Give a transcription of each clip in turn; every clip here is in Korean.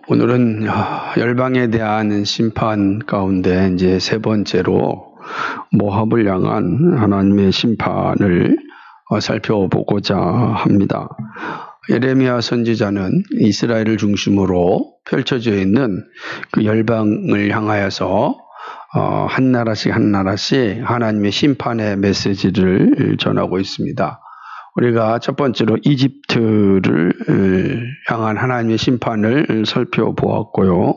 오늘은 열방에 대한 심판 가운데 이제 세 번째로 모압을 향한 하나님의 심판을 살펴보고자 합니다. 예레미야 선지자는 이스라엘을 중심으로 펼쳐져 있는 그 열방을 향하여서 한 나라씩 하나님의 심판의 메시지를 전하고 있습니다. 우리가 첫 번째로 이집트를 향한 하나님의 심판을 살펴보았고요.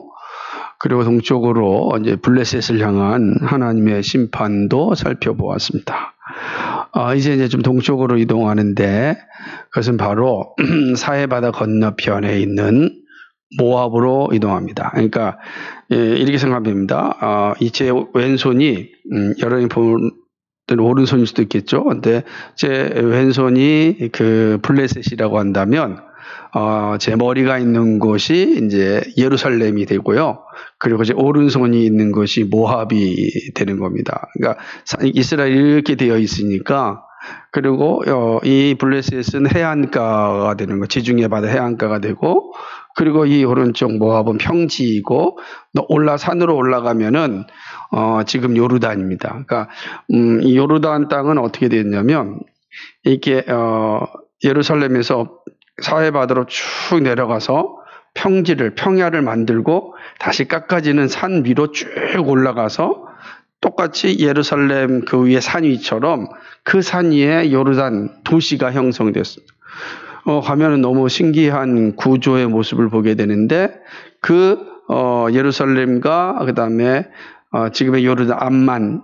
그리고 동쪽으로 이제 블레셋을 향한 하나님의 심판도 살펴보았습니다. 이제 좀 동쪽으로 이동하는데 그것은 바로 사해바다 건너편에 있는 모압으로 이동합니다. 그러니까 이렇게 생각하면 됩니다. 제 왼손이 여러분이 보면 오른손일 수도 있겠죠. 근데 제 왼손이 그 블레셋이라고 한다면 제 머리가 있는 곳이 이제 예루살렘이 되고요. 그리고 제 오른손이 있는 것이 모압이 되는 겁니다. 그러니까 이스라엘이 이렇게 되어 있으니까 그리고 이 블레셋은 해안가가 되는 거, 지중해 바다 해안가가 되고 그리고 이 오른쪽 모압은 평지이고 산으로 올라가면은 지금 요르단입니다. 그러니까 이 요르단 땅은 어떻게 되었냐면 이게 예루살렘에서 사해바다로 쭉 내려가서 평야를 만들고 다시 깎아지는 산 위로 쭉 올라가서 똑같이 예루살렘 그 위에 산 위처럼 그 산 위에 요르단 도시가 형성됐습니다. 가면은 너무 신기한 구조의 모습을 보게 되는데 예루살렘과 그다음에 지금의 요르단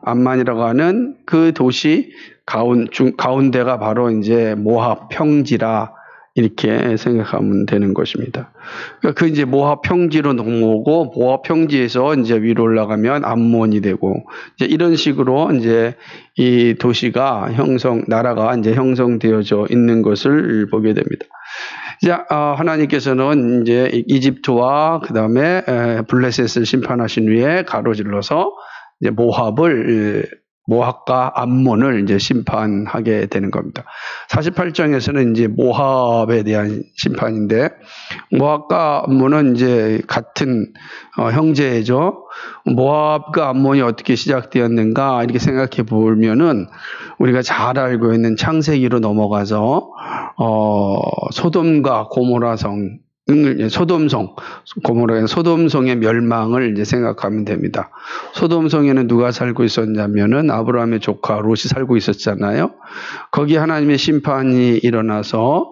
암만이라고 하는 그 도시 가운데가 바로 이제 모압 평지라 이렇게 생각하면 되는 것입니다. 그러니까 이제 모압 평지로 넘어오고 모압 평지에서 이제 위로 올라가면 암몬이 되고 이제 이런 식으로 이제 이 도시가 나라가 이제 형성되어져 있는 것을 보게 됩니다. 자, 하나님께서는 이제 이집트와 그다음에 블레셋을 심판하신 후에 가로질러서 이제 모압과 암몬을 이제 심판하게 되는 겁니다. 48장에서는 이제 모압에 대한 심판인데 모압과 암몬은 이제 같은 형제죠. 모압과 암몬이 어떻게 시작되었는가 이렇게 생각해 보면은 우리가 잘 알고 있는 창세기로 넘어가서 소돔과 고모라성 소돔성의 멸망을 이제 생각하면 됩니다. 소돔성에는 누가 살고 있었냐면은 아브라함의 조카 롯이 살고 있었잖아요. 거기 하나님의 심판이 일어나서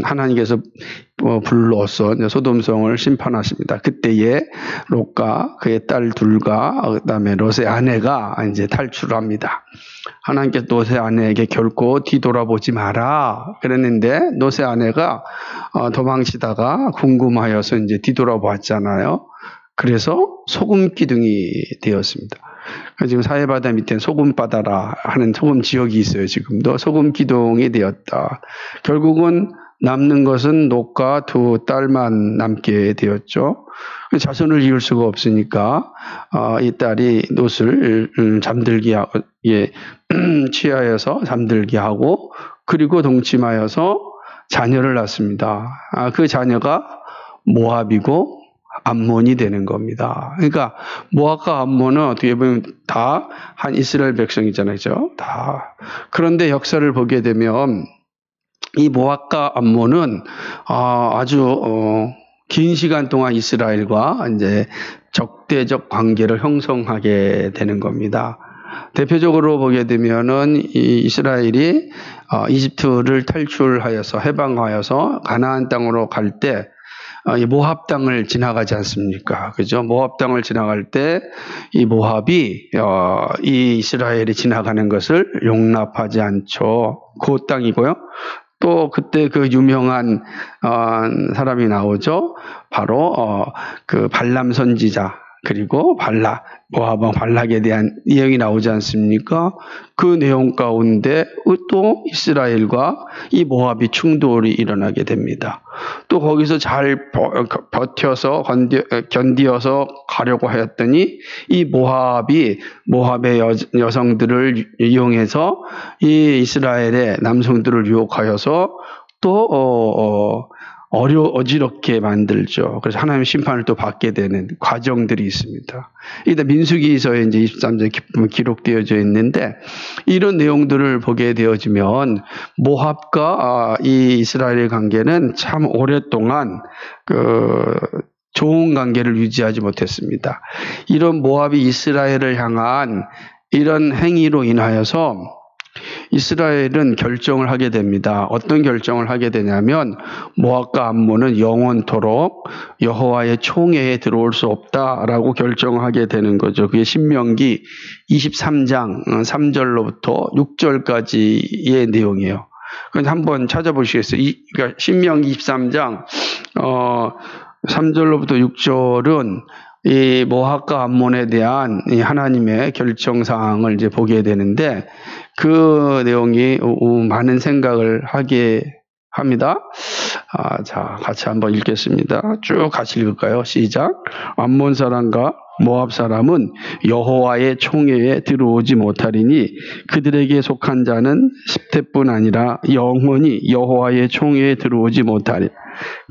하나님께서 불러서 소돔성을 심판하십니다. 그때에 롯과 그의 딸 둘과 그다음에 롯의 아내가 이제 탈출합니다. 하나님께서 롯의 아내에게 결코 뒤돌아보지 마라 그랬는데 롯의 아내가 도망치다가 궁금하여서 이제 뒤돌아봤잖아요. 그래서 소금 기둥이 되었습니다. 지금 사해바다 밑에 소금바다라 하는 소금 지역이 있어요. 지금도 소금 기둥이 되었다. 결국은 남는 것은 롯과 두 딸만 남게 되었죠. 자손을 이을 수가 없으니까 이 딸이 롯을 취하여서 잠들게 하고 그리고 동침하여서 자녀를 낳습니다. 그 자녀가 모압이고 암몬이 되는 겁니다. 그러니까 모압과 암몬은 어떻게 보면 다 한 이스라엘 백성이잖아요. 다. 그런데 역사를 보게 되면 이 모압과 암몬은 아주 긴 시간 동안 이스라엘과 이제 적대적 관계를 형성하게 되는 겁니다. 대표적으로 보게 되면은 이 이스라엘이 이집트를 탈출하여서 해방하여서 가나안 땅으로 갈 때 이 모압 땅을 지나가지 않습니까? 그죠? 모압 땅을 지나갈 때 이 모압이 이 이스라엘이 지나가는 것을 용납하지 않죠. 그 땅이고요. 또 그때 그 유명한 사람이 나오죠. 바로 그 발람 선지자 그리고 모압 발락에 대한 내용이 나오지 않습니까? 그 내용 가운데 또 이스라엘과 이 모압이 충돌이 일어나게 됩니다. 또 거기서 잘 버텨서 견디어서 가려고 하였더니 이 모압의 여성들을 이용해서 이 이스라엘의 남성들을 유혹하여서 또 어지럽게 만들죠. 그래서 하나님의 심판을 또 받게 되는 과정들이 있습니다. 일단 민수기서에 이제 23절 기록되어져 있는데 이런 내용들을 보게 되어지면 모압과 이 이스라엘의 관계는 참 오랫동안 좋은 관계를 유지하지 못했습니다. 이런 모압이 이스라엘을 향한 이런 행위로 인하여서 이스라엘은 결정을 하게 됩니다. 어떤 결정을 하게 되냐면 모압과 암몬은 영원토록 여호와의 총회에 들어올 수 없다라고 결정하게 되는 거죠. 그게 신명기 23장 3절로부터 6절까지의 내용이에요. 그건 한번 찾아보시겠어요? 그러니까 신명기 23장 3절로부터 6절은 이 모압과 암몬에 대한 이 하나님의 결정 사항을 이제 보게 되는데 그 내용이 많은 생각을 하게 합니다. 자, 같이 한번 읽겠습니다. 쭉 같이 읽을까요? 시작. 암몬 사람과 모압 사람은 여호와의 총회에 들어오지 못하리니 그들에게 속한 자는 10대뿐 아니라 영원히 여호와의 총회에 들어오지 못하리.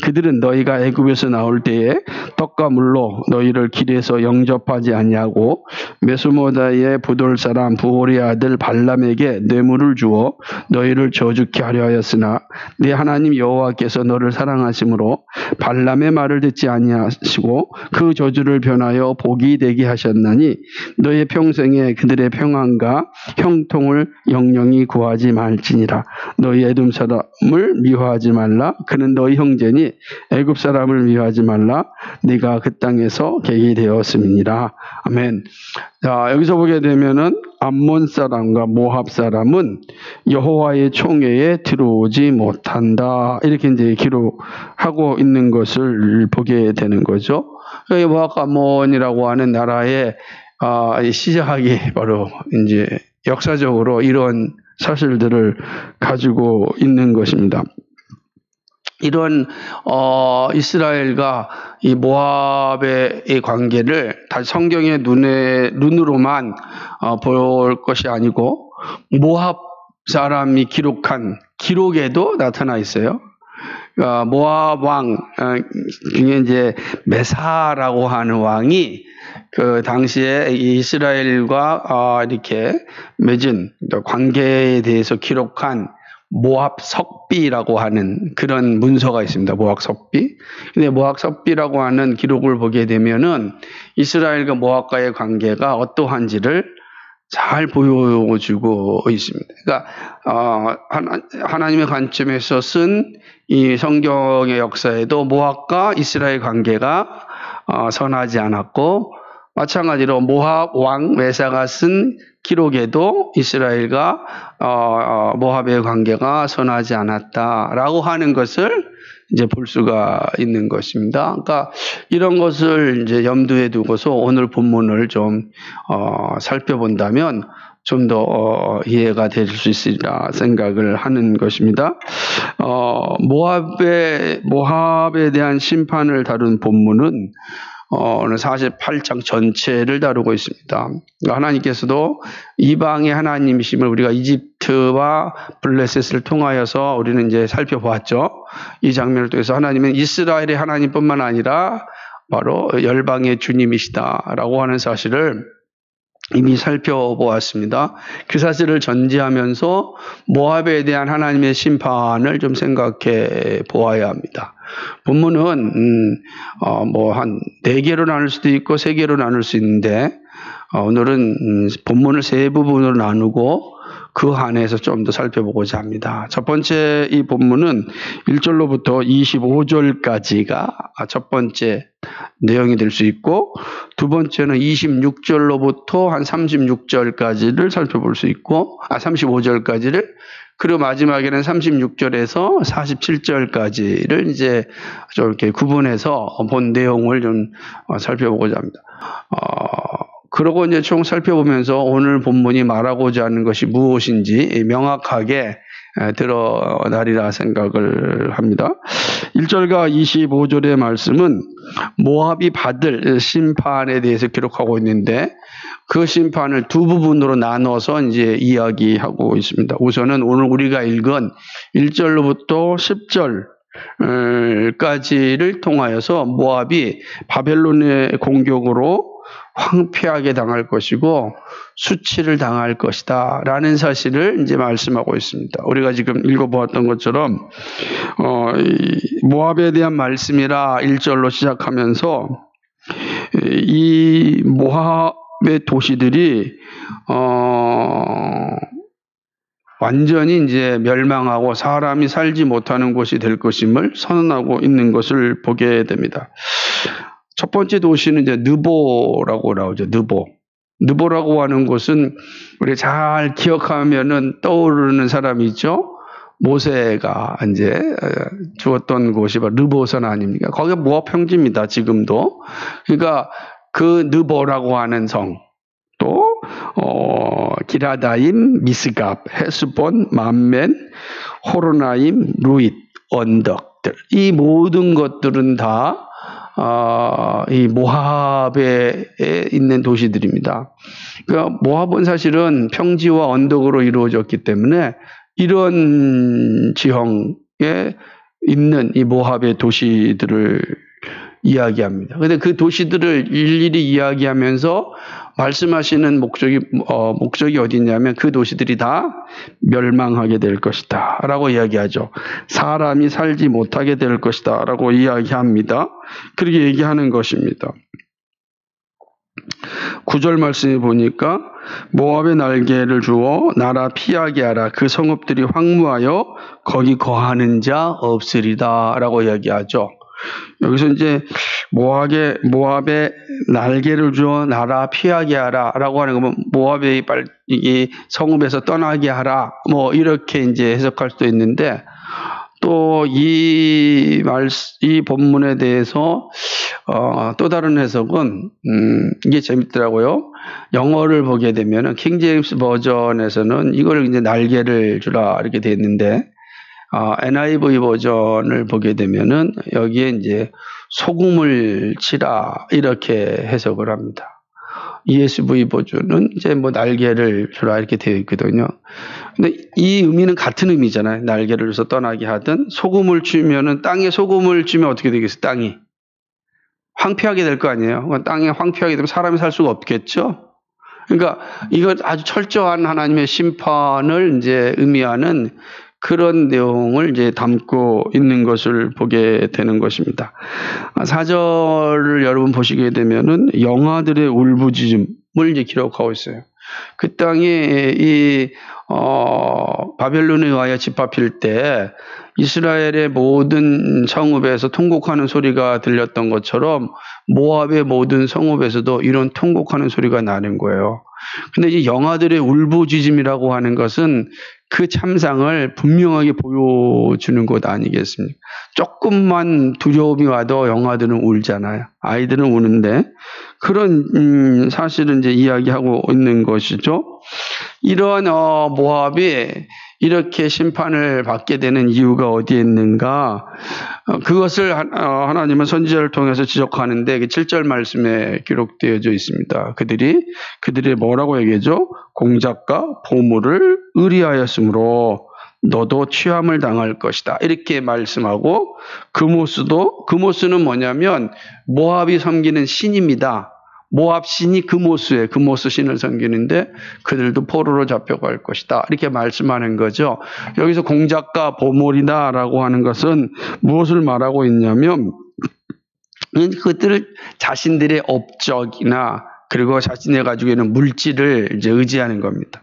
그들은 너희가 애굽에서 나올 때에 떡과 물로 너희를 길에서 영접하지 아니하고 메소모다의 부돌 사람 부올의 아들 발람에게 뇌물을 주어 너희를 저주케 하려 하였으나 네 하나님 여호와께서 너를 사랑하심으로 발람의 말을 듣지 아니하시고 그 저주를 변하여 복이 되게 하셨나니 너희 평생에 그들의 평안과 형통을 영영히 구하지 말지니라. 너희 에돔 사람을 미워하지 말라. 그는 너희 형제니 애굽 사람을 미워하지 말라. 네가 그 땅에서 객이 되었음이니라. 아멘. 자, 여기서 보게 되면은 암몬 사람과 모압 사람은 여호와의 총회에 들어오지 못한다. 이렇게 이제 기록하고 있는 것을 보게 되는 거죠. 모압과 암몬이라고 하는 나라의 시작이 바로 이제 역사적으로 이런 사실들을 가지고 있는 것입니다. 이런 이스라엘과 이 모압의 이 관계를 다 성경의 눈으로만 볼 것이 아니고 모압 사람이 기록한 기록에도 나타나 있어요. 모압 왕 중에 이제 메사라고 하는 왕이 그 당시에 이스라엘과 이렇게 맺은 관계에 대해서 기록한 모압 석비라고 하는 그런 문서가 있습니다. 모압 석비. 근데 모압 석비라고 하는 기록을 보게 되면은 이스라엘과 모압과의 관계가 어떠한지를 잘 보여주고 있습니다. 그러니까 하나님의 관점에서 쓴 이 성경의 역사에도 모압과 이스라엘 관계가 선하지 않았고 마찬가지로 모압 왕 메사가 쓴 기록에도 이스라엘과 모압의 관계가 선하지 않았다라고 하는 것을 이제 볼 수가 있는 것입니다. 그러니까 이런 것을 이제 염두에 두고서 오늘 본문을 좀 살펴본다면 좀 더 이해가 될 수 있으리라 생각을 하는 것입니다. 모압에 대한 심판을 다룬 본문은 오늘 48장 전체를 다루고 있습니다. 그러니까 하나님께서도 이방의 하나님이심을 우리가 이집트와 블레셋을 통하여서 우리는 이제 살펴보았죠. 이 장면을 통해서 하나님은 이스라엘의 하나님뿐만 아니라 바로 열방의 주님이시다라고 하는 사실을 이미 살펴보았습니다. 그 사실을 전제하면서 모압에 대한 하나님의 심판을 좀 생각해 보아야 합니다. 본문은 뭐 한 4개로 나눌 수도 있고 3개로 나눌 수 있는데 오늘은 본문을 3부분으로 나누고 그 안에서 좀 더 살펴보고자 합니다. 첫 번째 이 본문은 1절로부터 25절까지가 첫 번째 내용이 될 수 있고 두 번째는 26절로부터 한 36절까지를 살펴볼 수 있고 35절까지를 그리고 마지막에는 36절에서 47절까지를 이제 좀 이렇게 구분해서 본 내용을 좀 살펴보고자 합니다. 그러고 이제 총 살펴보면서 오늘 본문이 말하고자 하는 것이 무엇인지 명확하게 드러나리라 생각을 합니다. 1절과 25절의 말씀은 모압이 받을 심판에 대해서 기록하고 있는데 그 심판을 두 부분으로 나눠서 이제 이야기하고 있습니다. 우선은 오늘 우리가 읽은 1절로부터 10절 까지를 통하여서 모압이 바벨론의 공격으로 황폐하게 당할 것이고 수치를 당할 것이다 라는 사실을 이제 말씀하고 있습니다. 우리가 지금 읽어보았던 것처럼 모압에 대한 말씀이라 1절로 시작하면서 이 모압의 도시들이 완전히 이제 멸망하고 사람이 살지 못하는 곳이 될 것임을 선언하고 있는 것을 보게 됩니다. 첫 번째 도시는 이제 느보라고 나오죠. 느보라고 하는 곳은 우리 잘 기억하면은 떠오르는 사람이 있죠. 모세가 이제 주었던 곳이 바로 느보산 아닙니까? 거기가 모압 평지입니다. 지금도. 그러니까 그 느보라고 하는 성, 또 기라다임, 미스갑, 헤스본, 맘멘, 호로나임, 루잇, 언덕들 이 모든 것들은 다 이 모압에 있는 도시들입니다. 그러니까 모압은 사실은 평지와 언덕으로 이루어졌기 때문에 이런 지형에 있는 이 모압의 도시들을 이야기합니다. 그런데 그 도시들을 일일이 이야기하면서 말씀하시는 목적이 어디 있냐면 그 도시들이 다 멸망하게 될 것이다 라고 이야기하죠. 사람이 살지 못하게 될 것이다 라고 이야기합니다. 그렇게 얘기하는 것입니다. 9절 말씀에 보니까 모압의 날개를 주어 나라 피하게 하라. 그 성읍들이 황무하여 거기 거하는 자 없으리다 라고 이야기하죠. 여기서 이제 모압의 날개를 주어 나라 피하게 하라 라고 하는 거면 모압의 이 성읍에서 떠나게 하라 뭐 이렇게 이제 해석할 수도 있는데 또 이 본문에 대해서 또 다른 해석은 이게 재밌더라고요. 영어를 보게 되면은 킹 제임스 버전에서는 이걸 이제 날개를 주라 이렇게 돼 있는데 NIV 버전을 보게 되면은 여기에 이제 소금을 치라 이렇게 해석을 합니다. ESV 버전은 이제 뭐 날개를 주라 이렇게 되어 있거든요. 근데 이 의미는 같은 의미잖아요. 날개를 줘서 떠나게 하든 소금을 치면은 땅에 소금을 치면 어떻게 되겠어요? 땅이 황폐하게 될 거 아니에요. 땅에 황폐하게 되면 사람이 살 수가 없겠죠. 그러니까 이거 아주 철저한 하나님의 심판을 이제 의미하는 그런 내용을 이제 담고 있는 것을 보게 되는 것입니다. 4절을 여러분 보시게 되면은 영아들의 울부짖음을 이제 기록하고 있어요. 그 땅에 바벨론에 의하여 집합할 때 이스라엘의 모든 성읍에서 통곡하는 소리가 들렸던 것처럼 모압의 모든 성읍에서도 이런 통곡하는 소리가 나는 거예요. 근데 이 영아들의 울부짖음이라고 하는 것은 그 참상을 분명하게 보여주는 것 아니겠습니까? 조금만 두려움이 와도 영아들은 울잖아요. 아이들은 우는데 그런 사실은 이제 이야기하고 있는 것이죠. 이런 모압이 이렇게 심판을 받게 되는 이유가 어디에 있는가? 그것을 하나님은 선지자를 통해서 지적하는데 7절 말씀에 기록되어져 있습니다. 그들이 뭐라고 얘기하죠? 공작과 보물을 의리하였으므로 너도 취함을 당할 것이다. 이렇게 말씀하고 그모스는 뭐냐면 모압이 섬기는 신입니다. 모압 신이 그모스예요. 그모스 신을 섬기는데 그들도 포로로 잡혀갈 것이다. 이렇게 말씀하는 거죠. 여기서 공작과 보물이다라고 하는 것은 무엇을 말하고 있냐면 그들 자신들의 업적이나 그리고 자신이 가지고 있는 물질을 이제 의지하는 겁니다.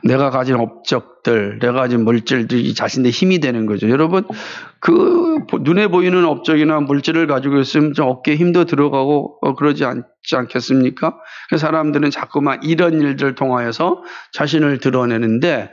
내가 가진 업적들, 내가 가진 물질들이 자신의 힘이 되는 거죠. 여러분, 그 눈에 보이는 업적이나 물질을 가지고 있으면 좀 어깨에 힘도 들어가고 그러지 않겠습니까? 사람들은 자꾸만 이런 일들을 통하여서 자신을 드러내는데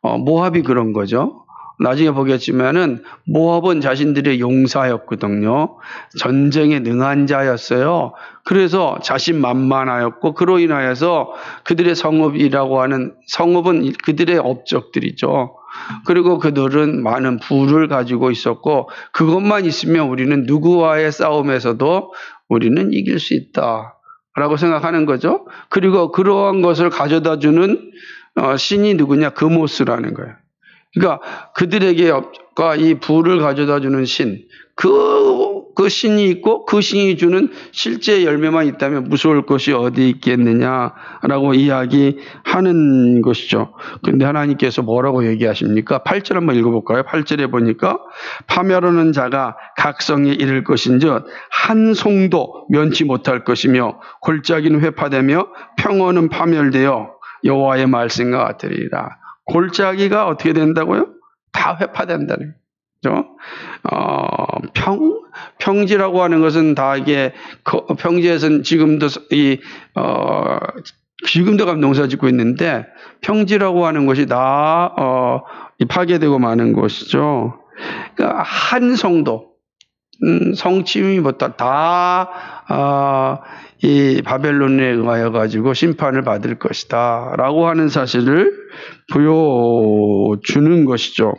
모압이 그런 거죠. 나중에 보겠지만은 모압은 자신들의 용사였거든요. 전쟁에 능한 자였어요. 그래서 자신만만하였고 그로 인하여서 그들의 성읍이라고 하는 성읍은 그들의 업적들이죠. 그리고 그들은 많은 부를 가지고 있었고 그것만 있으면 우리는 누구와의 싸움에서도 우리는 이길 수 있다라고 생각하는 거죠. 그리고 그러한 것을 가져다 주는 신이 누구냐? 그모스라는 거예요. 그러니까 그들에게가 이 부를 가져다 주는 신, 그 신이 있고 그 신이 주는 실제 열매만 있다면 무서울 것이 어디 있겠느냐라고 이야기하는 것이죠. 그런데 하나님께서 뭐라고 얘기하십니까? 8절 한번 읽어볼까요? 8절에 보니까 파멸하는 자가 각성에 이를 것인즉 한 송도 면치 못할 것이며 골짜기는 회파되며 평원은 파멸되어 여호와의 말씀과 같으리라. 골짜기가 어떻게 된다고요? 다 회파된다는 거죠. 평지라고 하는 것은 다 이게 평지에서는 지금도 지금도 농사 짓고 있는데 평지라고 하는 것이 다 파괴되고 마는 것이죠. 그러니까 한 성도 성취임이 다 이 바벨론에 의하여 가지고 심판을 받을 것이다라고 하는 사실을 보여주는 것이죠.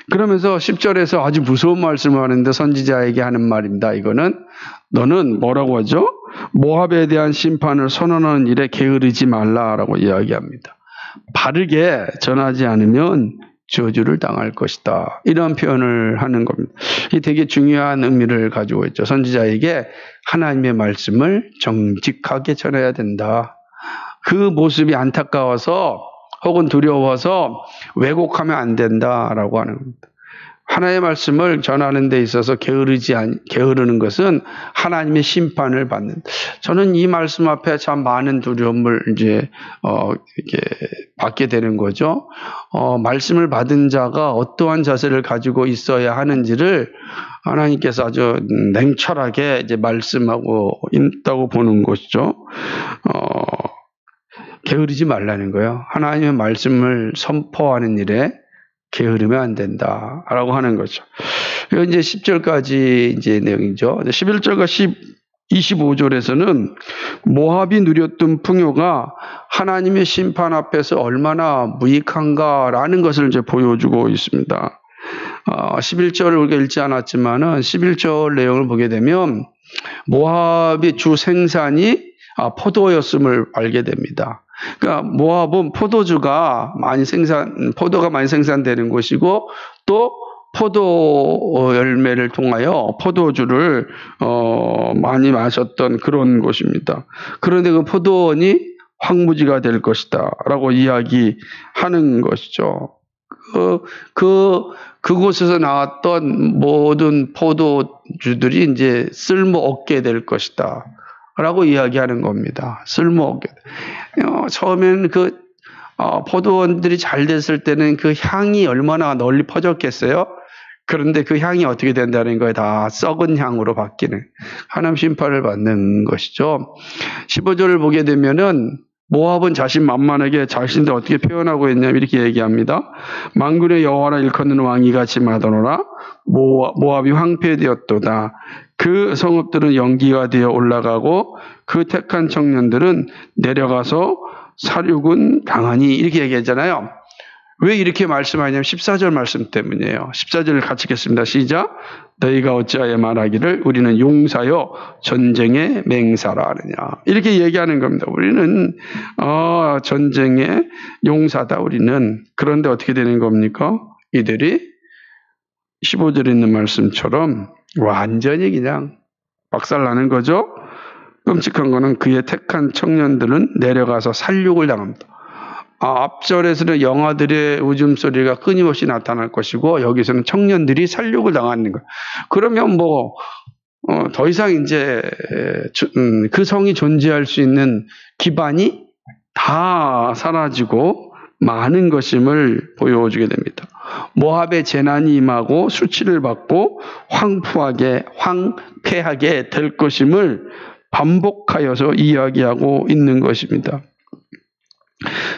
그러면서 10절에서 아주 무서운 말씀을 하는데 선지자에게 하는 말입니다. 이거는 너는 뭐라고 하죠? 모압에 대한 심판을 선언하는 일에 게으르지 말라라고 이야기합니다. 바르게 전하지 않으면 저주를 당할 것이다. 이런 표현을 하는 겁니다. 이 되게 중요한 의미를 가지고 있죠. 선지자에게 하나님의 말씀을 정직하게 전해야 된다. 그 모습이 안타까워서 혹은 두려워서 왜곡하면 안 된다라고 하는 겁니다. 하나님의 말씀을 전하는 데 있어서 게으르는 것은 하나님의 심판을 받는. 저는 이 말씀 앞에 참 많은 두려움을 이렇게 받게 되는 거죠. 말씀을 받은 자가 어떠한 자세를 가지고 있어야 하는지를 하나님께서 아주 냉철하게 이제 말씀하고 있다고 보는 것이죠. 게으르지 말라는 거예요. 하나님의 말씀을 선포하는 일에 게으르면 안 된다라고 하는 거죠. 이건 이제 10절까지 이제 내용이죠. 11절과 25절에서는 모압이 누렸던 풍요가 하나님의 심판 앞에서 얼마나 무익한가라는 것을 이제 보여주고 있습니다. 11절을 우리가 읽지 않았지만은 11절 내용을 보게 되면 모압의 주 생산이 포도였음을 알게 됩니다. 그러니까 모압은 포도가 많이 생산되는 곳이고 또 포도 열매를 통하여 포도주를 많이 마셨던 그런 곳입니다. 그런데 그 포도원이 황무지가 될 것이다라고 이야기하는 것이죠. 그곳에서 나왔던 모든 포도주들이 이제 쓸모 없게 될 것이다. 라고 이야기하는 겁니다. 쓸모없게. 처음에는 포도원들이 잘 됐을 때는 그 향이 얼마나 널리 퍼졌겠어요? 그런데 그 향이 어떻게 된다는 거에 다 썩은 향으로 바뀌는 하나님 심판을 받는 것이죠. 15절을 보게 되면은 모압은 자신만만하게 자신들 어떻게 표현하고 있냐면 이렇게 얘기합니다. 만군의 여호와라 일컫는 왕이 같이 마더노라. 모압이 황폐되었도다. 그 성읍들은 연기가 되어 올라가고 그 택한 청년들은 내려가서 사륙은 당하니 이렇게 얘기했잖아요. 왜 이렇게 말씀하냐면 14절 말씀 때문이에요. 14절을 같이 읽겠습니다. 시작. 너희가 어찌하여 말하기를 우리는 용사여 전쟁의 맹사라 하느냐. 이렇게 얘기하는 겁니다. 우리는 전쟁의 용사다 우리는. 그런데 어떻게 되는 겁니까? 이들이 15절에 있는 말씀처럼 완전히 그냥 박살나는 거죠. 끔찍한 거는 그의 택한 청년들은 내려가서 살육을 당합니다. 앞절에서는 영아들의 웃음소리가 끊임없이 나타날 것이고 여기서는 청년들이 살육을 당하는 거예요. 그러면 더 이상 이제 그 성이 존재할 수 있는 기반이 다 사라지고 많은 것임을 보여주게 됩니다. 모압의 재난이 임하고 수치를 받고 황폐하게 될 것임을 반복하여서 이야기하고 있는 것입니다.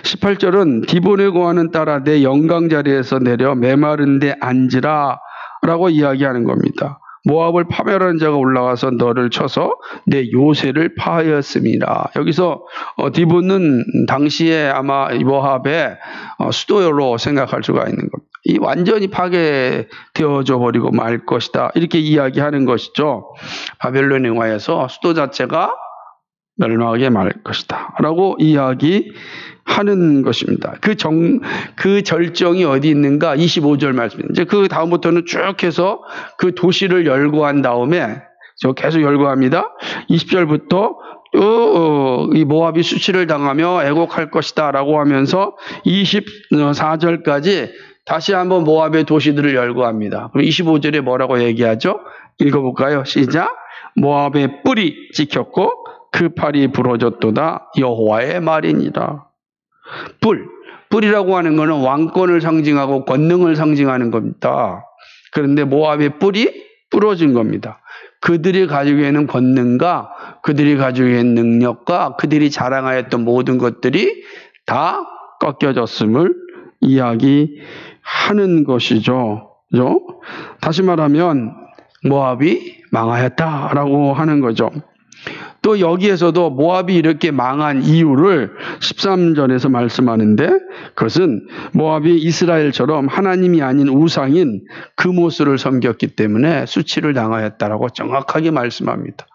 18절은 디본에 거하는 딸아 내 영광 자리에서 내려 메마른 데 앉으라 라고 이야기하는 겁니다. 모압을 파멸하는 자가 올라와서 너를 쳐서 내 요새를 파하였습니다. 여기서 디본은 당시에 아마 모압의 수도로 생각할 수가 있는 겁니다. 이 완전히 파괴되어져 버리고 말 것이다. 이렇게 이야기하는 것이죠. 바벨론 영화에서 수도 자체가 멸망하게 말 것이다 라고 이야기하는 것입니다. 그 절정이 어디 있는가? 25절 말씀입니다. 이제 그 다음부터는 쭉 해서 그 도시를 열거한 다음에 계속 열거합니다. 20절부터 이 모압이 수치를 당하며 애곡할 것이다 라고 하면서 24절까지 다시 한번 모압의 도시들을 열거합니다. 그럼 25절에 뭐라고 얘기하죠? 읽어볼까요? 시작. 모압의 뿔이 찍혔고 그 팔이 부러졌도다 여호와의 말이니라. 뿔이라고 하는 것은 왕권을 상징하고 권능을 상징하는 겁니다. 그런데 모압의 뿔이 부러진 겁니다. 그들이 가지고 있는 권능과 그들이 가지고 있는 능력과 그들이 자랑하였던 모든 것들이 다 꺾여졌음을 이야기하는 것이죠. 그죠? 다시 말하면 모압이 망하였다라고 하는 거죠. 또 여기에서도 모압이 이렇게 망한 이유를 13절에서 말씀하는데 그것은 모압이 이스라엘처럼 하나님이 아닌 우상인 그모스를 섬겼기 때문에 수치를 당하였다라고 정확하게 말씀합니다.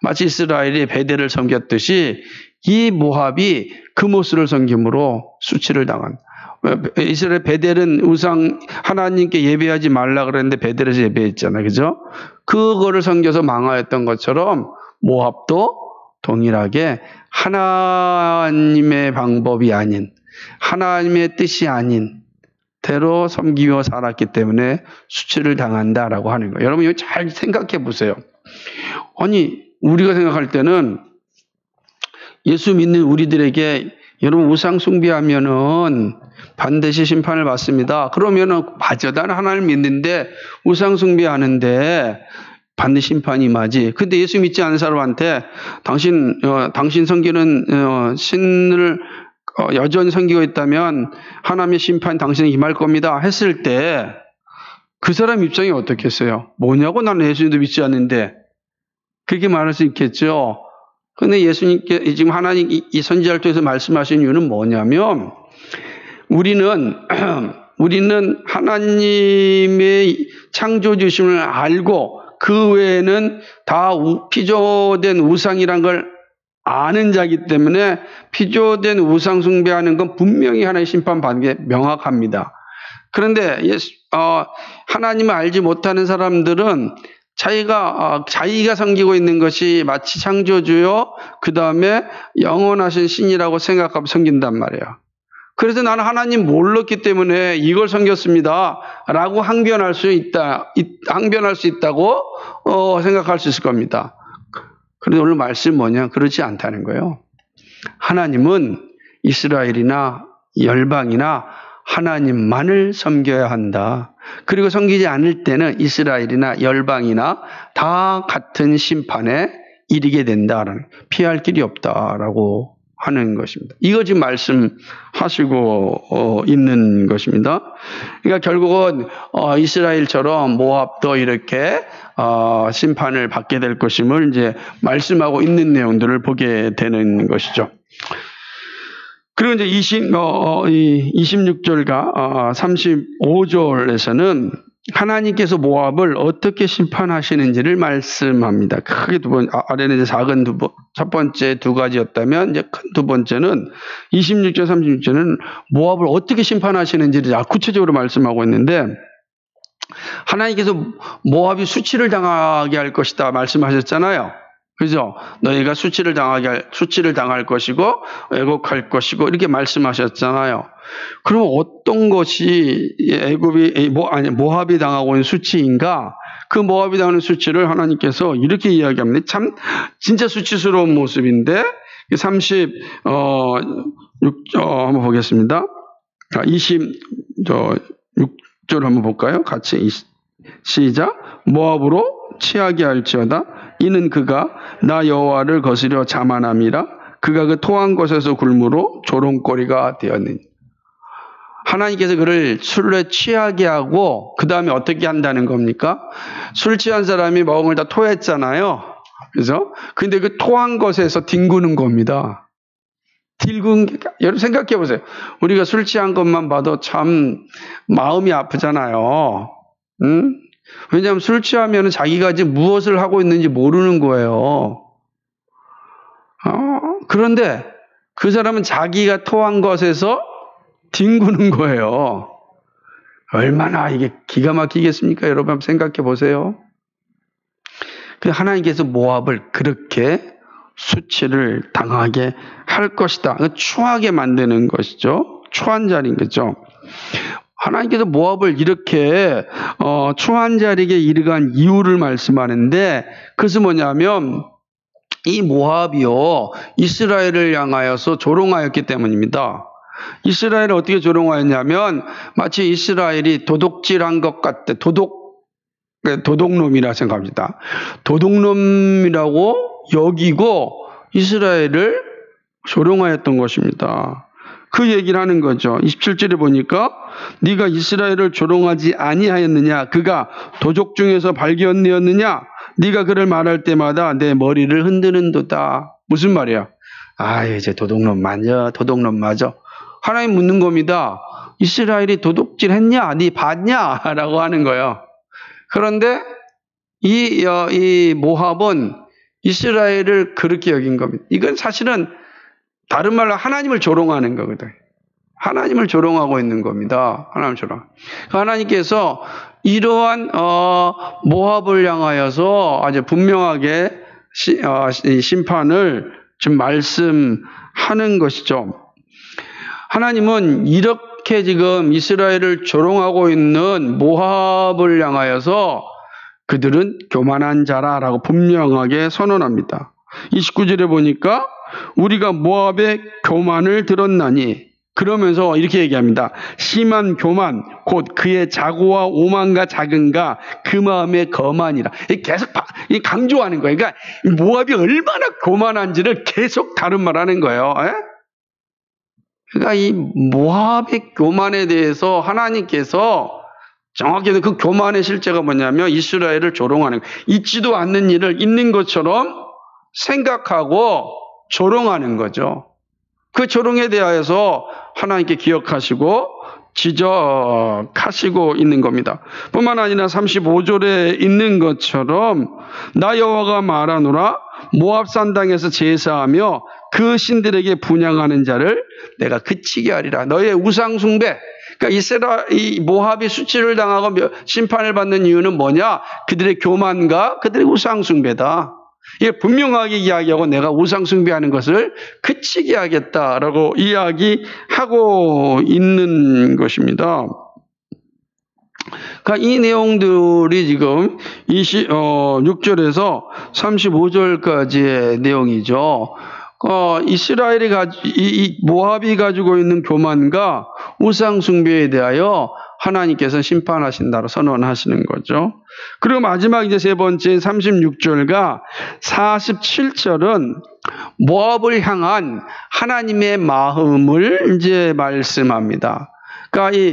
마치 이스라엘이 베델을 섬겼듯이 이 모압이 그모스를 섬김으로 수치를 당한. 이스라엘 베델은 우상 하나님께 예배하지 말라 그랬는데 베델에서 예배했잖아요. 그죠? 그거를 섬겨서 망하였던 것처럼 모압도 동일하게 하나님의 방법이 아닌 하나님의 뜻이 아닌 대로 섬기며 살았기 때문에 수치를 당한다라고 하는 거예요. 여러분 이거 잘 생각해 보세요. 아니 우리가 생각할 때는 예수 믿는 우리들에게 여러분 우상 숭배하면은 반드시 심판을 받습니다. 그러면은 맞아, 나는 하나님을 믿는데 우상 숭배하는데 반드시 심판이 임하지. 근데 예수 믿지 않는 사람한테 당신 섬기는 신을 여전히 섬기고 있다면 하나님의 심판 당신에게 임할 겁니다 했을 때 그 사람 입장이 어떻겠어요? 뭐냐고 나는 예수님도 믿지 않는데 그렇게 말할 수 있겠죠. 근데 예수님께 지금 하나님 이 선지자를 통해서 말씀하신 이유는 뭐냐면 우리는 하나님의 창조주심을 알고 그 외에는 다 피조된 우상이란 걸 아는 자이기 때문에 피조된 우상 숭배하는 건 분명히 하나님의 심판받는 게 명확합니다. 그런데 하나님을 알지 못하는 사람들은 자기가 섬기고 있는 것이 마치 창조주요 그 다음에 영원하신 신이라고 생각하고 섬긴단 말이에요. 그래서 나는 하나님 몰랐기 때문에 이걸 섬겼습니다 라고 항변할 수 있다고 생각할 수 있을 겁니다. 그런데 오늘 말씀 뭐냐? 그렇지 않다는 거예요. 하나님은 이스라엘이나 열방이나 하나님만을 섬겨야 한다. 그리고 섬기지 않을 때는 이스라엘이나 열방이나 다 같은 심판에 이르게 된다라는, 피할 길이 없다라고 하는 것입니다. 이거 지금 말씀하시고 있는 것입니다. 그러니까 결국은 이스라엘처럼 모압도 이렇게 심판을 받게 될 것임을 이제 말씀하고 있는 내용들을 보게 되는 것이죠. 그리고 이제 26절과 35절에서는 하나님께서 모압을 어떻게 심판하시는지를 말씀합니다. 크게 아래는 이제 작은 첫 번째 두 가지였다면 이제 큰 두 번째는 26절, 36절은 모압을 어떻게 심판하시는지를 구체적으로 말씀하고 있는데 하나님께서 모압이 수치를 당하게 할 것이다 말씀하셨잖아요. 그죠? 너희가 수치를 당할 것이고 애곡할 것이고 이렇게 말씀하셨잖아요. 그럼 어떤 것이 모압이 당하고 있는 수치인가? 그 모압이 당하는 수치를 하나님께서 이렇게 이야기합니다. 참 진짜 수치스러운 모습인데 36절 한번 보겠습니다. 26절 한번 볼까요? 같이 시작. 모압으로 취하게 할지어다. 이는 그가 나 여호와를 거스려 자만함이라. 그가 그 토한 곳에서 굶으로 조롱거리가 되었느니. 하나님께서 그를 술에 취하게 하고 그 다음에 어떻게 한다는 겁니까? 술 취한 사람이 먹은 걸 다 토했잖아요. 그죠? 근데 그 토한 것에서 뒹구는 겁니다. 여러분 생각해 보세요. 우리가 술 취한 것만 봐도 참 마음이 아프잖아요. 응? 왜냐하면 술 취하면 자기가 지금 무엇을 하고 있는지 모르는 거예요. 그런데 그 사람은 자기가 토한 것에서 뒹구는 거예요. 얼마나 이게 기가 막히겠습니까? 여러분 한번 생각해 보세요. 하나님께서 모압을 그렇게 수치를 당하게 할 것이다. 추하게 만드는 것이죠. 추한 자리인 거죠. 하나님께서 모압을 이렇게 추한 자리에 이르게 한 이유를 말씀하는데, 그것은 뭐냐면 이 모압이요, 이스라엘을 향하여서 조롱하였기 때문입니다. 이스라엘을 어떻게 조롱하였냐면 마치 이스라엘이 도둑질한 것 같아. 도둑놈이라 생각합니다. 도둑놈이라고 여기고 이스라엘을 조롱하였던 것입니다. 그 얘기를 하는 거죠. 27절에 보니까 네가 이스라엘을 조롱하지 아니하였느냐? 그가 도적 중에서 발견되었느냐? 네가 그를 말할 때마다 내 머리를 흔드는도다. 무슨 말이야? 이제 도둑놈 맞아. 하나님 묻는 겁니다. 이스라엘이 도둑질 했냐? 네 봤냐? 라고 하는 거예요. 그런데 이 모압은 이스라엘을 그렇게 여긴 겁니다. 이건 사실은 다른 말로 하나님을 조롱하는 거거든. 하나님을 조롱하고 있는 겁니다. 하나님을 조롱. 하나님께서 이러한 모압을 향하여서 아주 분명하게 심판을 좀 말씀하는 것이죠. 하나님은 이렇게 지금 이스라엘을 조롱하고 있는 모압을 향하여서 그들은 교만한 자라라고 분명하게 선언합니다. 29절에 보니까 우리가 모압의 교만을 들었나니, 그러면서 이렇게 얘기합니다. 심한 교만 곧 그의 자고와 오만과 작은가 그 마음의 거만이라. 계속 강조하는 거예요. 그러니까 모압이 얼마나 교만한지를 계속 다른 말하는 거예요. 그러니까 이 모압의 교만에 대해서 하나님께서 정확히는 그 교만의 실제가 뭐냐면 이스라엘을 조롱하는 거예요. 있지도 않는 일을 있는 것처럼 생각하고 조롱하는 거죠. 그 조롱에 대하여서 하나님께 기억하시고 지적하시고 있는 겁니다. 뿐만 아니라 35절에 있는 것처럼 나 여호와가 말하노라 모압산 땅에서 제사하며 그 신들에게 분향하는 자를 내가 그치게 하리라. 너의 우상 숭배. 그러니까 이 모압이 수치를 당하고 심판을 받는 이유는 뭐냐? 그들의 교만과 그들의 우상 숭배다. 이게 분명하게 이야기하고 내가 우상 숭배하는 것을 그치게 하겠다라고 이야기하고 있는 것입니다. 그러니까 이 내용들이 지금 6절에서 35절까지의 내용이죠. 이스라엘이 이 모압이 가지고 있는 교만과 우상 숭배에 대하여 하나님께서 심판하신다고 선언하시는 거죠. 그리고 마지막 이제 세 번째 36절과 47절은 모압을 향한 하나님의 마음을 이제 말씀합니다. 그러니까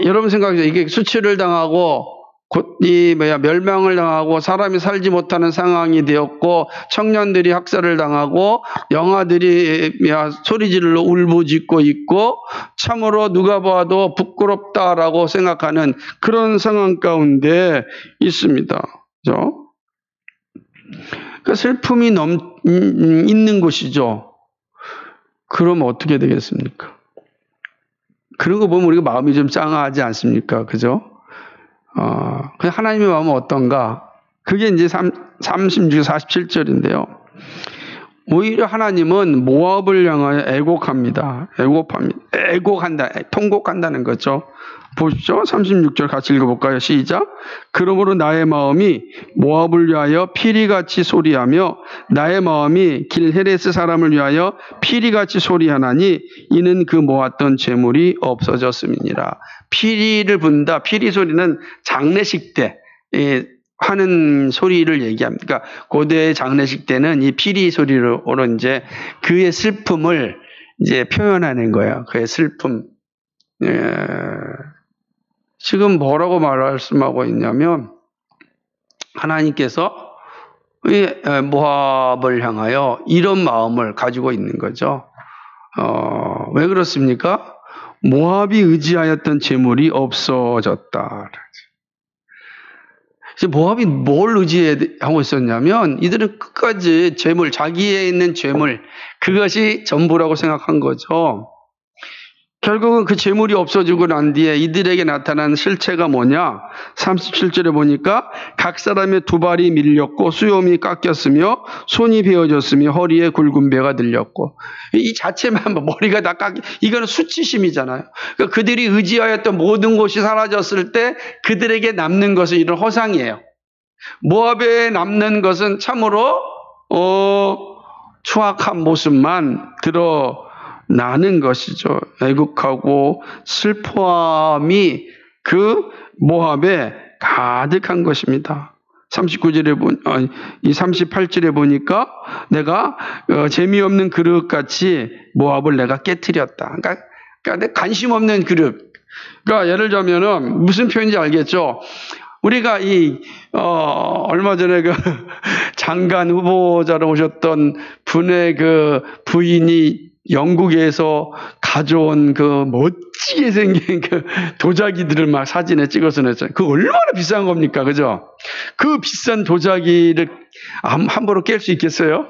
여러분 생각하세요. 이게 수치를 당하고 곧 멸망을 당하고 사람이 살지 못하는 상황이 되었고 청년들이 학살을 당하고 영아들이 소리 질러 울부짖고 있고 참으로 누가 봐도 부끄럽다라고 생각하는 그런 상황 가운데 있습니다. 그렇죠? 그러니까 슬픔이 있는 곳이죠. 그럼 어떻게 되겠습니까? 그런 거 보면 우리가 마음이 좀 짱하지 않습니까? 그죠? 하나님의 마음은 어떤가? 그게 이제 36, 47절인데요. 오히려 하나님은 모압을 향하여 애곡합니다. 애곡한다. 통곡한다는 거죠. 보십시오. 36절 같이 읽어볼까요? 시작. 그러므로 나의 마음이 모압을 위하여 피리같이 소리하며 나의 마음이 길헤레스 사람을 위하여 피리같이 소리하나니 이는 그 모았던 재물이 없어졌음이니라. 피리를 분다. 피리 소리는 장례식 때 하는 소리를 얘기합니다. 그러니까 고대 장례식 때는 이 피리 소리로 이제 그의 슬픔을 이제 표현하는 거예요. 그의 슬픔. 지금 뭐라고 말씀하고 있냐면 하나님께서 모압을 향하여 이런 마음을 가지고 있는 거죠. 왜 그렇습니까? 모압이 의지하였던 재물이 없어졌다. 그래서 모압이 뭘 의지하고 있었냐면 이들은 끝까지 재물, 자기에 있는 재물, 그것이 전부라고 생각한 거죠. 결국은 그 재물이 없어지고 난 뒤에 이들에게 나타난 실체가 뭐냐? 37절에 보니까 각 사람의 두 발이 밀렸고 수염이 깎였으며 손이 베어졌으며 허리에 굵은 배가 들렸고, 이 자체만 머리가 다 이거는 수치심이잖아요. 그러니까 그들이 의지하였던 모든 것이 사라졌을 때 그들에게 남는 것은 이런 허상이에요. 모압에 남는 것은 참으로 추악한 모습만 드러나는 것이죠. 애국하고 슬퍼함이 그 모압에 가득한 것입니다. 38절에 보니까 내가 재미없는 그릇같이 모압을 내가 깨트렸다. 그러니까 관심 없는 그릇. 그러니까 예를 들자면은 무슨 표현인지 알겠죠? 우리가 얼마 전에 그 장관 후보자로 오셨던 분의 그 부인이 영국에서 가져온 그 멋지게 생긴 그 도자기들을 막 사진에 찍어서 냈잖아요. 그 얼마나 비싼 겁니까? 그죠? 그 비싼 도자기를 함부로 깰 수 있겠어요?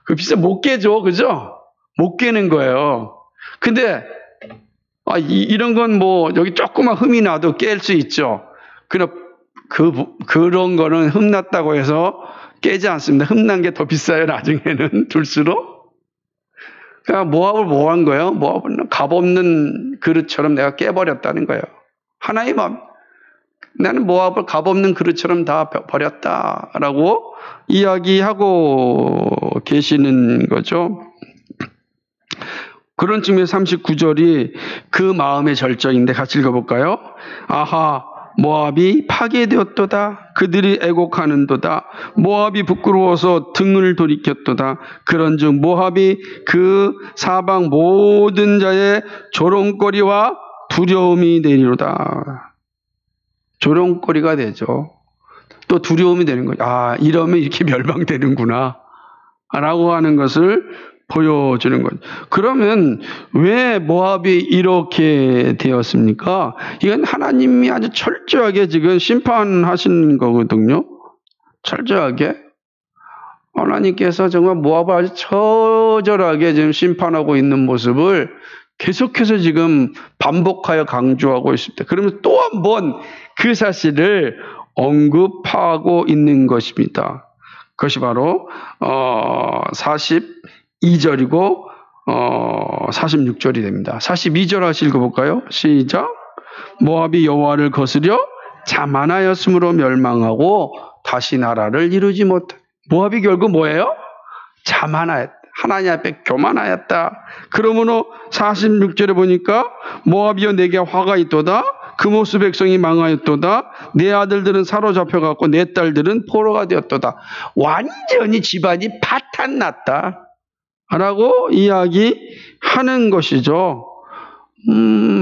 그 못 깨죠. 그죠? 못 깨는 거예요. 근데, 이런 건 뭐, 여기 조그만 흠이 나도 깰 수 있죠. 그런 거는 흠났다고 해서 깨지 않습니다. 흠난 게 더 비싸요, 나중에는. 둘수록. 그러니까 모압을 뭐 한 거예요? 모압은 값없는 그릇처럼 내가 깨버렸다는 거예요. 하나님은 나는 모압을 값없는 그릇처럼 다 버렸다라고 이야기하고 계시는 거죠. 그런 측면에서 39절이 그 마음의 절정인데 같이 읽어볼까요? 아하, 모압이 파괴되었도다. 그들이 애곡하는도다. 모압이 부끄러워서 등을 돌이켰도다. 그런즉 모압이 그 사방 모든 자의 조롱거리와 두려움이 되리로다. 조롱거리가 되죠. 또 두려움이 되는 거죠. 이러면 이렇게 멸망되는구나 라고 하는 것을 보여주는 거죠. 그러면 왜 모압이 이렇게 되었습니까? 이건 하나님이 아주 철저하게 지금 심판하신 거거든요. 철저하게. 하나님께서 정말 모압을 아주 처절하게 지금 심판하고 있는 모습을 계속해서 지금 반복하여 강조하고 있습니다. 그러면 또 한 번 그 사실을 언급하고 있는 것입니다. 그것이 바로 42절이고 46절이 됩니다. 42절 다시 읽어볼까요? 시작. 모압이 여호와를 거스려 자만하였으므로 멸망하고 다시 나라를 이루지 못해. 모압이 결국 뭐예요? 자만하였다. 하나님 앞에 교만하였다. 그러므로 46절에 보니까 모압이여 내게 화가 있도다. 그 모습 백성이 망하였도다. 내 아들들은 사로잡혀갔고 내 딸들은 포로가 되었도다. 완전히 집안이 파탄났다 라고 이야기하는 것이죠.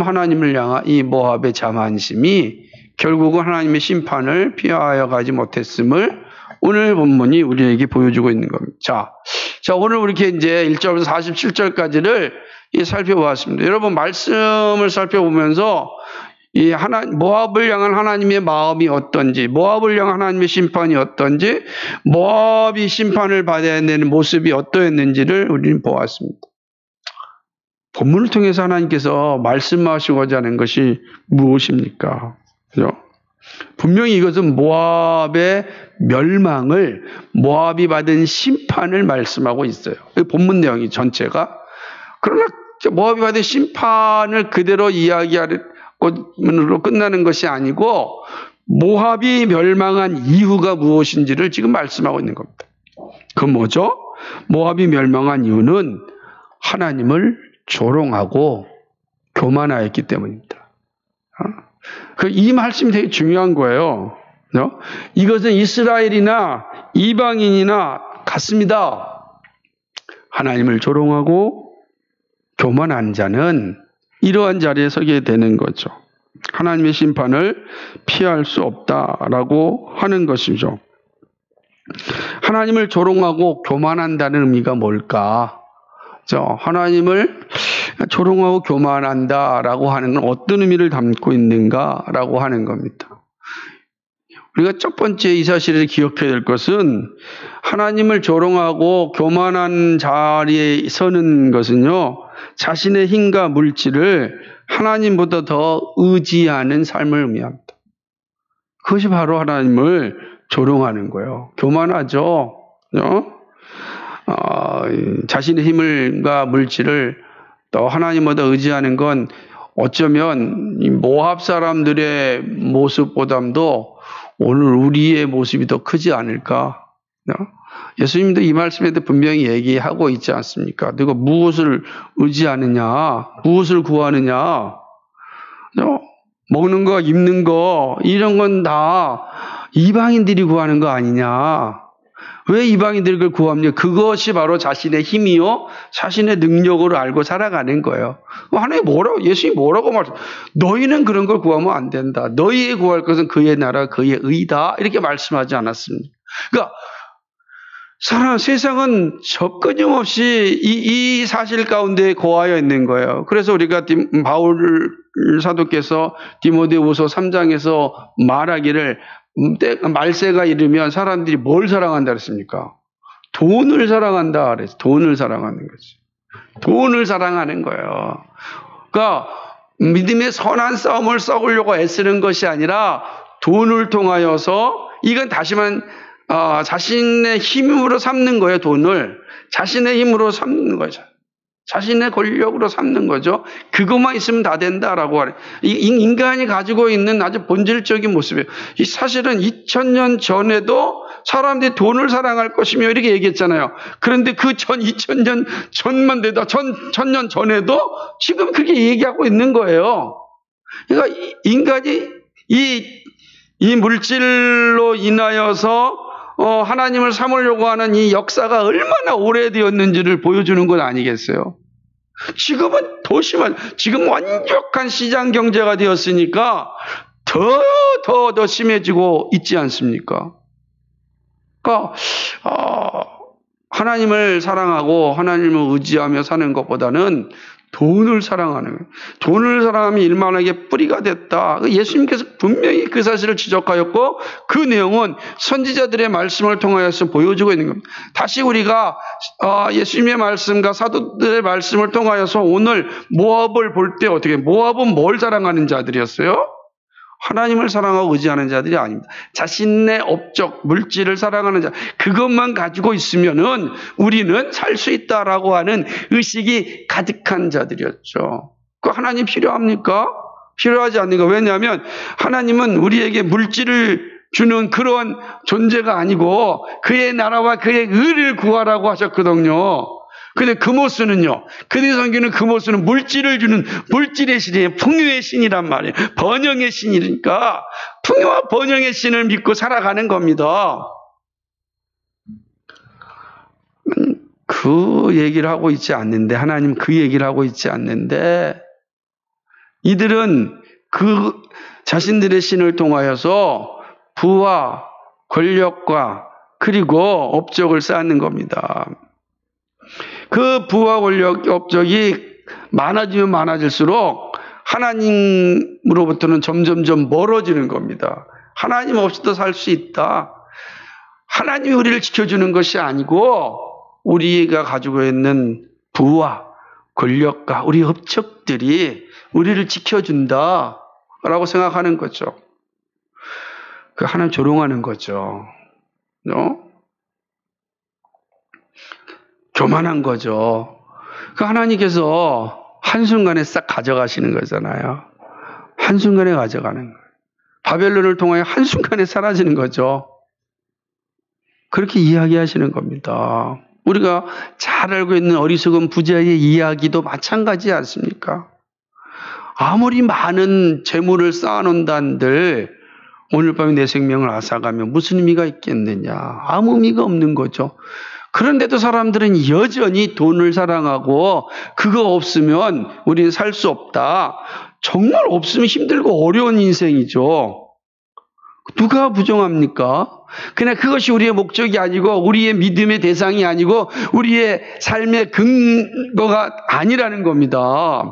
하나님을 향한 이 모압의 자만심이 결국은 하나님의 심판을 피하여 가지 못했음을 오늘 본문이 우리에게 보여주고 있는 겁니다. 자, 오늘 이렇게 이제 1절부터 47절까지를 살펴보았습니다. 여러분, 말씀을 살펴보면서 모압을 향한 하나님의 마음이 어떤지, 모압을 향한 하나님의 심판이 어떤지, 모압이 심판을 받아야 되는 모습이 어떠했는지를 우리는 보았습니다. 본문을 통해서 하나님께서 말씀하시고자 하는 것이 무엇입니까? 그죠? 분명히 이것은 모압의 멸망을, 모압이 받은 심판을 말씀하고 있어요. 본문 내용이 전체가. 그러나 모압이 받은 심판을 그대로 이야기하는 것으로 끝나는 것이 아니고 모압이 멸망한 이유가 무엇인지를 지금 말씀하고 있는 겁니다. 그 뭐죠? 모압이 멸망한 이유는 하나님을 조롱하고 교만하였기 때문입니다. 이 말씀이 되게 중요한 거예요. 이것은 이스라엘이나 이방인이나 같습니다. 하나님을 조롱하고 교만한 자는 이러한 자리에 서게 되는 거죠. 하나님의 심판을 피할 수 없다라고 하는 것이죠. 하나님을 조롱하고 교만한다는 의미가 뭘까? 하나님을 조롱하고 교만한다라고 하는 건 어떤 의미를 담고 있는가라고 하는 겁니다. 우리가 첫 번째 이 사실을 기억해야 될 것은 하나님을 조롱하고 교만한 자리에 서는 것은요, 자신의 힘과 물질을 하나님보다 더 의지하는 삶을 의미합니다. 그것이 바로 하나님을 조롱하는 거예요. 교만하죠. 자신의 힘과 물질을 또 하나님보다 의지하는 건 어쩌면 이 모압 사람들의 모습보다도 오늘 우리의 모습이 더 크지 않을까. 예수님도 이 말씀에도 분명히 얘기하고 있지 않습니까? 내가 무엇을 의지하느냐, 무엇을 구하느냐, 먹는 거, 입는 거, 이런 건 다 이방인들이 구하는 거 아니냐. 왜 이방인들이 그걸 구합니까? 그것이 바로 자신의 힘이요, 자신의 능력으로 알고 살아가는 거예요. 하나님 예수님이 뭐라고 말씀? 너희는 그런 걸 구하면 안 된다. 너희의 구할 것은 그의 나라, 그의 의다. 이렇게 말씀하지 않았습니까? 그러니까 세상은 접근염없이 이 사실 가운데 고하여 있는 거예요. 그래서 우리가 바울 사도께서 디모데후서 3장에서 말하기를 말세가 이르면 사람들이 뭘 사랑한다 그랬습니까? 돈을 사랑한다 그랬어요. 돈을 사랑하는 거지. 돈을 사랑하는 거예요. 그러니까 믿음의 선한 싸움을 싸우려고 애쓰는 것이 아니라 돈을 통하여서 이건 다시만 자신의 힘으로 삼는 거예요. 돈을 자신의 힘으로 삼는 거죠. 자신의 권력으로 삼는 거죠. 그것만 있으면 다 된다라고 하래. 인간이 가지고 있는 아주 본질적인 모습이에요. 이 사실은 2000년 전에도 사람들이 돈을 사랑할 것이며 이렇게 얘기했잖아요. 그런데 그 2000년 전만 돼도 1000년 전에도 지금 그렇게 얘기하고 있는 거예요. 그러니까 인간이 이 물질로 인하여서 하나님을 삼으려고 하는 이 역사가 얼마나 오래되었는지를 보여주는 것 아니겠어요? 지금은 더 심한, 지금 완벽한 시장 경제가 되었으니까 더 심해지고 있지 않습니까? 그러니까 하나님을 사랑하고 하나님을 의지하며 사는 것보다는 돈을 사랑하는 거예요. 돈을 사랑하면 일만하게 뿌리가 됐다. 예수님께서 분명히 그 사실을 지적하였고 그 내용은 선지자들의 말씀을 통하여서 보여주고 있는 겁니다. 다시 우리가 예수님의 말씀과 사도들의 말씀을 통하여서 오늘 모압을 볼 때 어떻게, 모압은 뭘 사랑하는 자들이었어요? 하나님을 사랑하고 의지하는 자들이 아닙니다. 자신의 업적, 물질을 사랑하는 자, 그것만 가지고 있으면은 우리는 살 수 있다라고 하는 의식이 가득한 자들이었죠. 그 하나님 필요합니까? 필요하지 않는가? 왜냐하면 하나님은 우리에게 물질을 주는 그런 존재가 아니고 그의 나라와 그의 의를 구하라고 하셨거든요. 근데 금오스는요, 그대 성경은 금오스는 물질을 주는 물질의 신이에요. 풍요의 신이란 말이에요. 번영의 신이니까 풍요와 번영의 신을 믿고 살아가는 겁니다. 그 얘기를 하고 있지 않는데, 하나님 그 얘기를 하고 있지 않는데, 이들은 그 자신들의 신을 통하여서 부와 권력과 그리고 업적을 쌓는 겁니다. 그 부와 권력, 업적이 많아지면 많아질수록 하나님으로부터는 점점점 멀어지는 겁니다. 하나님 없이도 살 수 있다. 하나님이 우리를 지켜주는 것이 아니고 우리가 가지고 있는 부와 권력과 우리 업적들이 우리를 지켜준다라고 생각하는 거죠. 그 하나님 조롱하는 거죠. 교만한 거죠. 그 하나님께서 한순간에 싹 가져가시는 거잖아요. 한순간에 가져가는 거예요. 바벨론을 통하여 한순간에 사라지는 거죠. 그렇게 이야기하시는 겁니다. 우리가 잘 알고 있는 어리석은 부자의 이야기도 마찬가지지 않습니까? 아무리 많은 재물을 쌓아놓는다는들 오늘 밤에 내 생명을 앗아가면 무슨 의미가 있겠느냐. 아무 의미가 없는 거죠. 그런데도 사람들은 여전히 돈을 사랑하고 그거 없으면 우리는 살 수 없다. 정말 없으면 힘들고 어려운 인생이죠. 누가 부정합니까? 그러나 그것이 우리의 목적이 아니고 우리의 믿음의 대상이 아니고 우리의 삶의 근거가 아니라는 겁니다.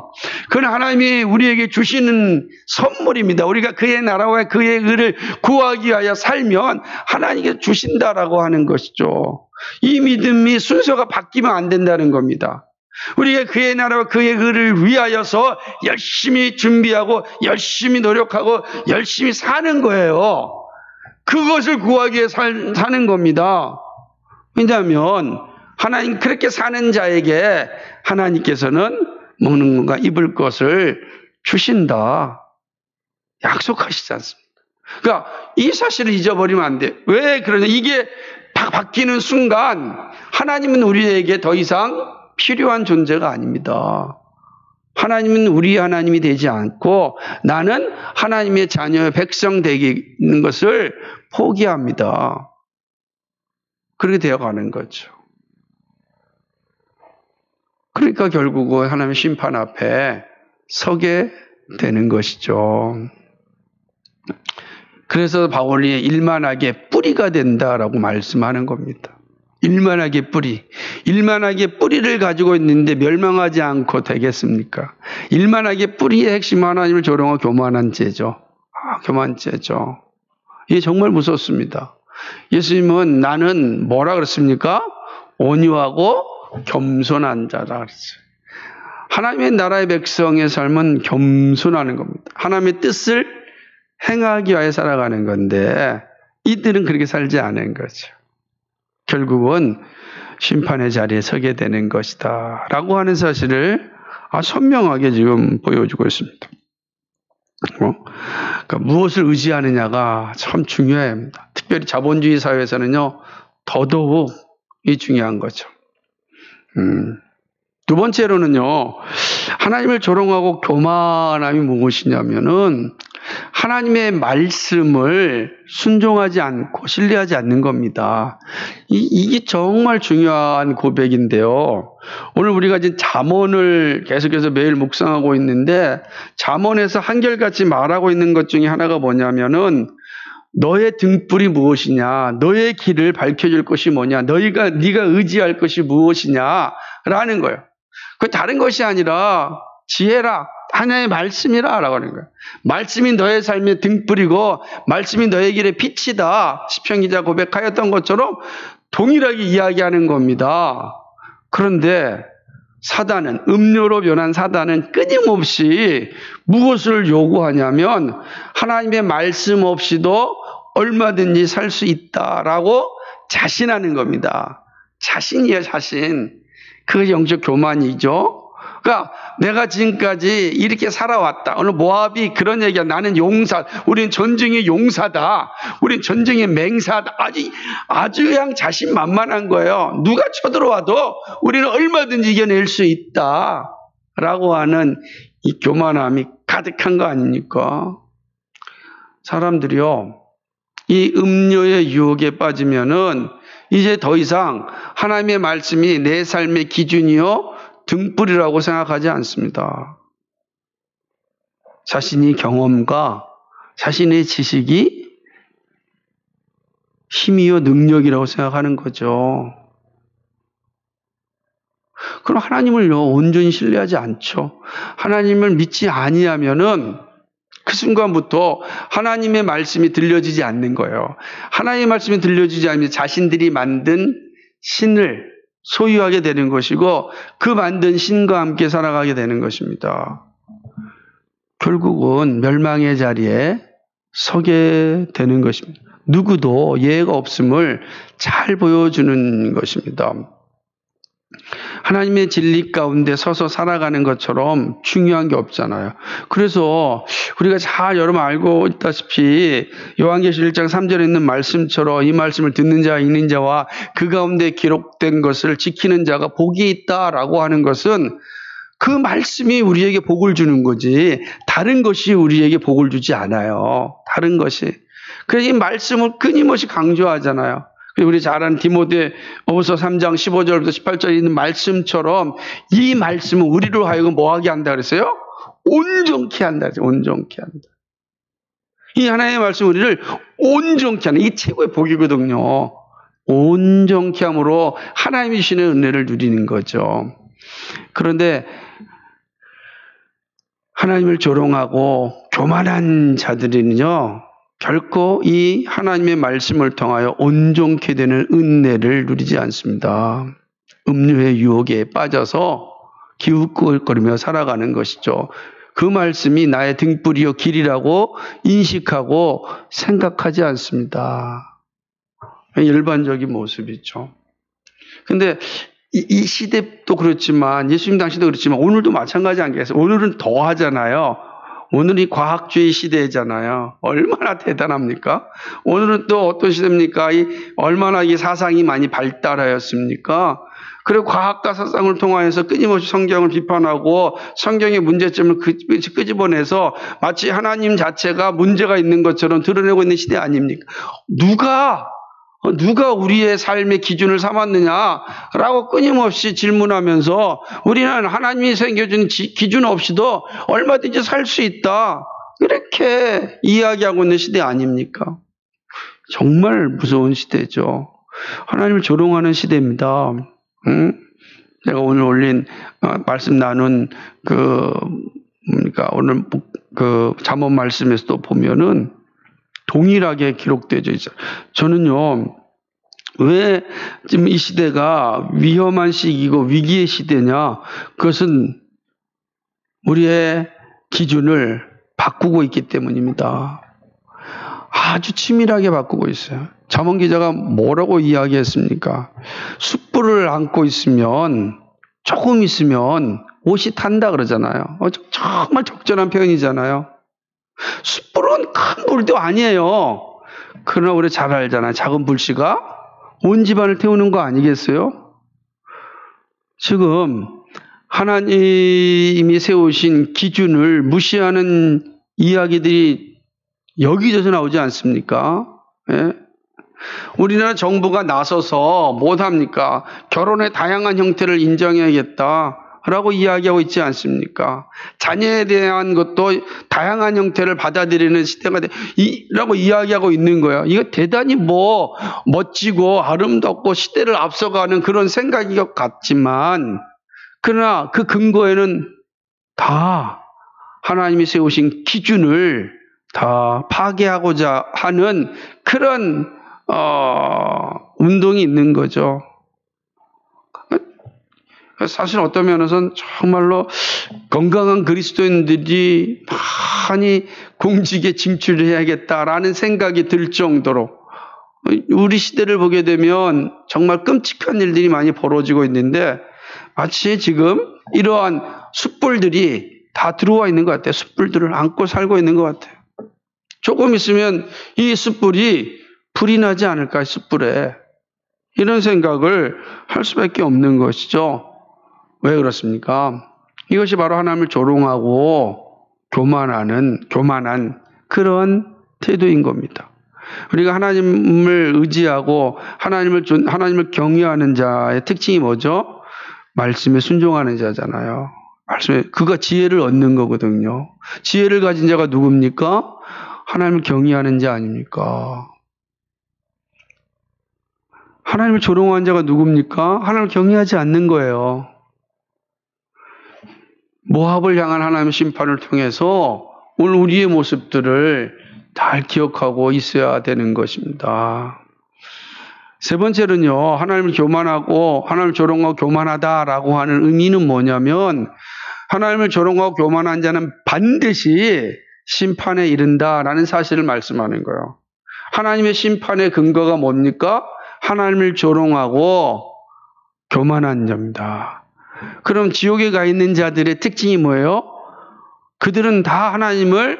그건 하나님이 우리에게 주시는 선물입니다. 우리가 그의 나라와 그의 의를 구하기 위하여 살면 하나님께 주신다라고 하는 것이죠. 이 믿음이 순서가 바뀌면 안 된다는 겁니다. 우리가 그의 나라와 그의 의를 위하여서 열심히 준비하고 열심히 노력하고 열심히 사는 거예요. 그것을 구하기 위해 사는 겁니다. 왜냐하면 하나님 그렇게 사는 자에게 하나님께서는 먹는 것과 입을 것을 주신다. 약속하시지 않습니까? 그러니까 이 사실을 잊어버리면 안 돼. 왜 그러냐? 이게 바뀌는 순간 하나님은 우리에게 더 이상 필요한 존재가 아닙니다. 하나님은 우리 하나님이 되지 않고 나는 하나님의 자녀의 백성 되는 것을 포기합니다. 그렇게 되어가는 거죠. 그러니까 결국은 하나님의 심판 앞에 서게 되는 것이죠. 그래서 바울이 일만하게 뿌리가 된다라고 말씀하는 겁니다. 일만하게 뿌리를 가지고 있는데 멸망하지 않고 되겠습니까? 일만하게 뿌리의 핵심 하나님을 조롱하고 교만한 죄죠. 교만죄죠. 이게 정말 무섭습니다. 예수님은 나는 뭐라 그랬습니까? 온유하고 겸손한 자라 그랬어요. 하나님의 나라의 백성의 삶은 겸손하는 겁니다. 하나님의 뜻을 행하기 위해 살아가는 건데 이들은 그렇게 살지 않은 거죠. 결국은 심판의 자리에 서게 되는 것이다 라고 하는 사실을 선명하게 지금 보여주고 있습니다. 그러니까 무엇을 의지하느냐가 참 중요합니다. 특별히 자본주의 사회에서는요 더더욱 이 중요한 거죠. 두 번째로는요 하나님을 조롱하고 교만함이 무엇이냐면은 하나님의 말씀을 순종하지 않고 신뢰하지 않는 겁니다. 이게 정말 중요한 고백인데요. 오늘 우리가 지금 잠언을 계속해서 매일 묵상하고 있는데 잠언에서 한결같이 말하고 있는 것 중에 하나가 뭐냐면은 너의 등불이 무엇이냐, 너의 길을 밝혀줄 것이 뭐냐, 네가 의지할 것이 무엇이냐라는 거예요. 그 다른 것이 아니라 지혜라. 하나님의 말씀이라 라고 하는 거예요. 말씀이 너의 삶의 등불이고 말씀이 너의 길의 빛이다. 시편 기자 고백하였던 것처럼 동일하게 이야기하는 겁니다. 그런데 사단은 음료로 변한 사단은 끊임없이 무엇을 요구하냐면 하나님의 말씀 없이도 얼마든지 살 수 있다라고 자신하는 겁니다. 자신이에요, 자신. 그게 영적 교만이죠. 그러니까 내가 지금까지 이렇게 살아왔다. 오늘 모압이 그런 얘기야. 나는 용사. 우린 전쟁의 용사다. 우린 전쟁의 맹사다. 아주 그냥 자신만만한 거예요. 누가 쳐들어와도 우리는 얼마든지 이겨낼 수 있다. 라고 하는 이 교만함이 가득한 거 아닙니까? 사람들이요. 이 음료의 유혹에 빠지면은 이제 더 이상 하나님의 말씀이 내 삶의 기준이요. 등불이라고 생각하지 않습니다. 자신의 경험과 자신의 지식이 힘이요 능력이라고 생각하는 거죠. 그럼 하나님을요 온전히 신뢰하지 않죠. 하나님을 믿지 아니하면은 그 순간부터 하나님의 말씀이 들려지지 않는 거예요. 하나님의 말씀이 들려지지 않으면 자신들이 만든 신을 소유하게 되는 것이고 그 만든 신과 함께 살아가게 되는 것입니다. 결국은 멸망의 자리에 서게 되는 것입니다. 누구도 예외가 없음을 잘 보여주는 것입니다. 하나님의 진리 가운데 서서 살아가는 것처럼 중요한 게 없잖아요. 그래서 우리가 잘 여러분 알고 있다시피 요한계시록 1장 3절에 있는 말씀처럼 이 말씀을 듣는 자와 읽는 자와 그 가운데 기록된 것을 지키는 자가 복이 있다라고 하는 것은 그 말씀이 우리에게 복을 주는 거지 다른 것이 우리에게 복을 주지 않아요. 다른 것이. 그래서 이 말씀을 끊임없이 강조하잖아요. 우리 잘 아는 디모데후서 3장 15절부터 18절에 있는 말씀처럼 이 말씀은 우리로 하여금 뭐하게 한다 그랬어요? 온전케 한다. 온전케 한다. 이 하나님의 말씀 우리를 온전케 하는, 이게 최고의 복이거든요. 온전케 함으로 하나님이 주시는 은혜를 누리는 거죠. 그런데 하나님을 조롱하고 교만한 자들은요, 결코 이 하나님의 말씀을 통하여 온전케 되는 은혜를 누리지 않습니다. 음료의 유혹에 빠져서 기웃거리며 살아가는 것이죠. 그 말씀이 나의 등불이요 길이라고 인식하고 생각하지 않습니다. 일반적인 모습이죠. 근데 이 시대도 그렇지만, 예수님 당시도 그렇지만 오늘도 마찬가지 아니겠어요? 오늘은 더 하잖아요. 오늘이 과학주의 시대잖아요. 얼마나 대단합니까? 오늘은 또 어떤 시대입니까? 얼마나 이 사상이 많이 발달하였습니까? 그리고 과학과 사상을 통하여서 끊임없이 성경을 비판하고 성경의 문제점을 끄집어내서 마치 하나님 자체가 문제가 있는 것처럼 드러내고 있는 시대 아닙니까? 누가 우리의 삶의 기준을 삼았느냐라고 끊임없이 질문하면서 우리는 하나님이 생겨준 기준 없이도 얼마든지 살 수 있다, 이렇게 이야기하고 있는 시대 아닙니까? 정말 무서운 시대죠. 하나님을 조롱하는 시대입니다. 제가 오늘 올린 말씀 나눈 오늘 잠언 말씀에서도 보면은 동일하게 기록되어 있어요. 저는요, 왜 지금 이 시대가 위험한 시기고 위기의 시대냐? 그것은 우리의 기준을 바꾸고 있기 때문입니다. 아주 치밀하게 바꾸고 있어요. 잠언 기자가 뭐라고 이야기했습니까? 숯불을 안고 있으면, 조금 있으면 옷이 탄다 그러잖아요. 정말 적절한 표현이잖아요. 숯불은 큰 불도 아니에요. 그러나 우리 잘 알잖아요. 작은 불씨가 온 집안을 태우는 거 아니겠어요? 지금 하나님이 세우신 기준을 무시하는 이야기들이 여기저기서 나오지 않습니까? 예? 우리나라 정부가 나서서 못합니까? 결혼의 다양한 형태를 인정해야겠다 라고 이야기하고 있지 않습니까? 자녀에 대한 것도 다양한 형태를 받아들이는 시대가 라고 이야기하고 있는 거예요. 이거 대단히 멋지고 아름답고 시대를 앞서가는 그런 생각인 것 같지만, 그러나 그 근거에는 다 하나님이 세우신 기준을 다 파괴하고자 하는 그런 운동이 있는 거죠. 사실 어떤 면에서는 정말로 건강한 그리스도인들이 많이 공직에 진출해야겠다라는 생각이 들 정도로, 우리 시대를 보게 되면 정말 끔찍한 일들이 많이 벌어지고 있는데, 마치 지금 이러한 숯불들이 다 들어와 있는 것 같아요. 숯불들을 안고 살고 있는 것 같아요. 조금 있으면 이 숯불이 불이 나지 않을까, 숯불에. 이런 생각을 할 수밖에 없는 것이죠. 왜 그렇습니까? 이것이 바로 하나님을 조롱하고 교만한 그런 태도인 겁니다. 우리가 하나님을 의지하고 하나님을 경외하는 자의 특징이 뭐죠? 말씀에 순종하는 자잖아요. 말씀에 그가 지혜를 얻는 거거든요. 지혜를 가진 자가 누굽니까? 하나님을 경외하는 자 아닙니까? 하나님을 조롱하는 자가 누굽니까? 하나님을 경외하지 않는 거예요. 모압을 향한 하나님의 심판을 통해서 오늘 우리의 모습들을 잘 기억하고 있어야 되는 것입니다. 세 번째는요, 하나님을 조롱하고 교만하다라고 하는 의미는 뭐냐면, 하나님을 조롱하고 교만한 자는 반드시 심판에 이른다라는 사실을 말씀하는 거예요. 하나님의 심판의 근거가 뭡니까? 하나님을 조롱하고 교만한 자입니다. 그럼 지옥에 가 있는 자들의 특징이 뭐예요? 그들은 다 하나님을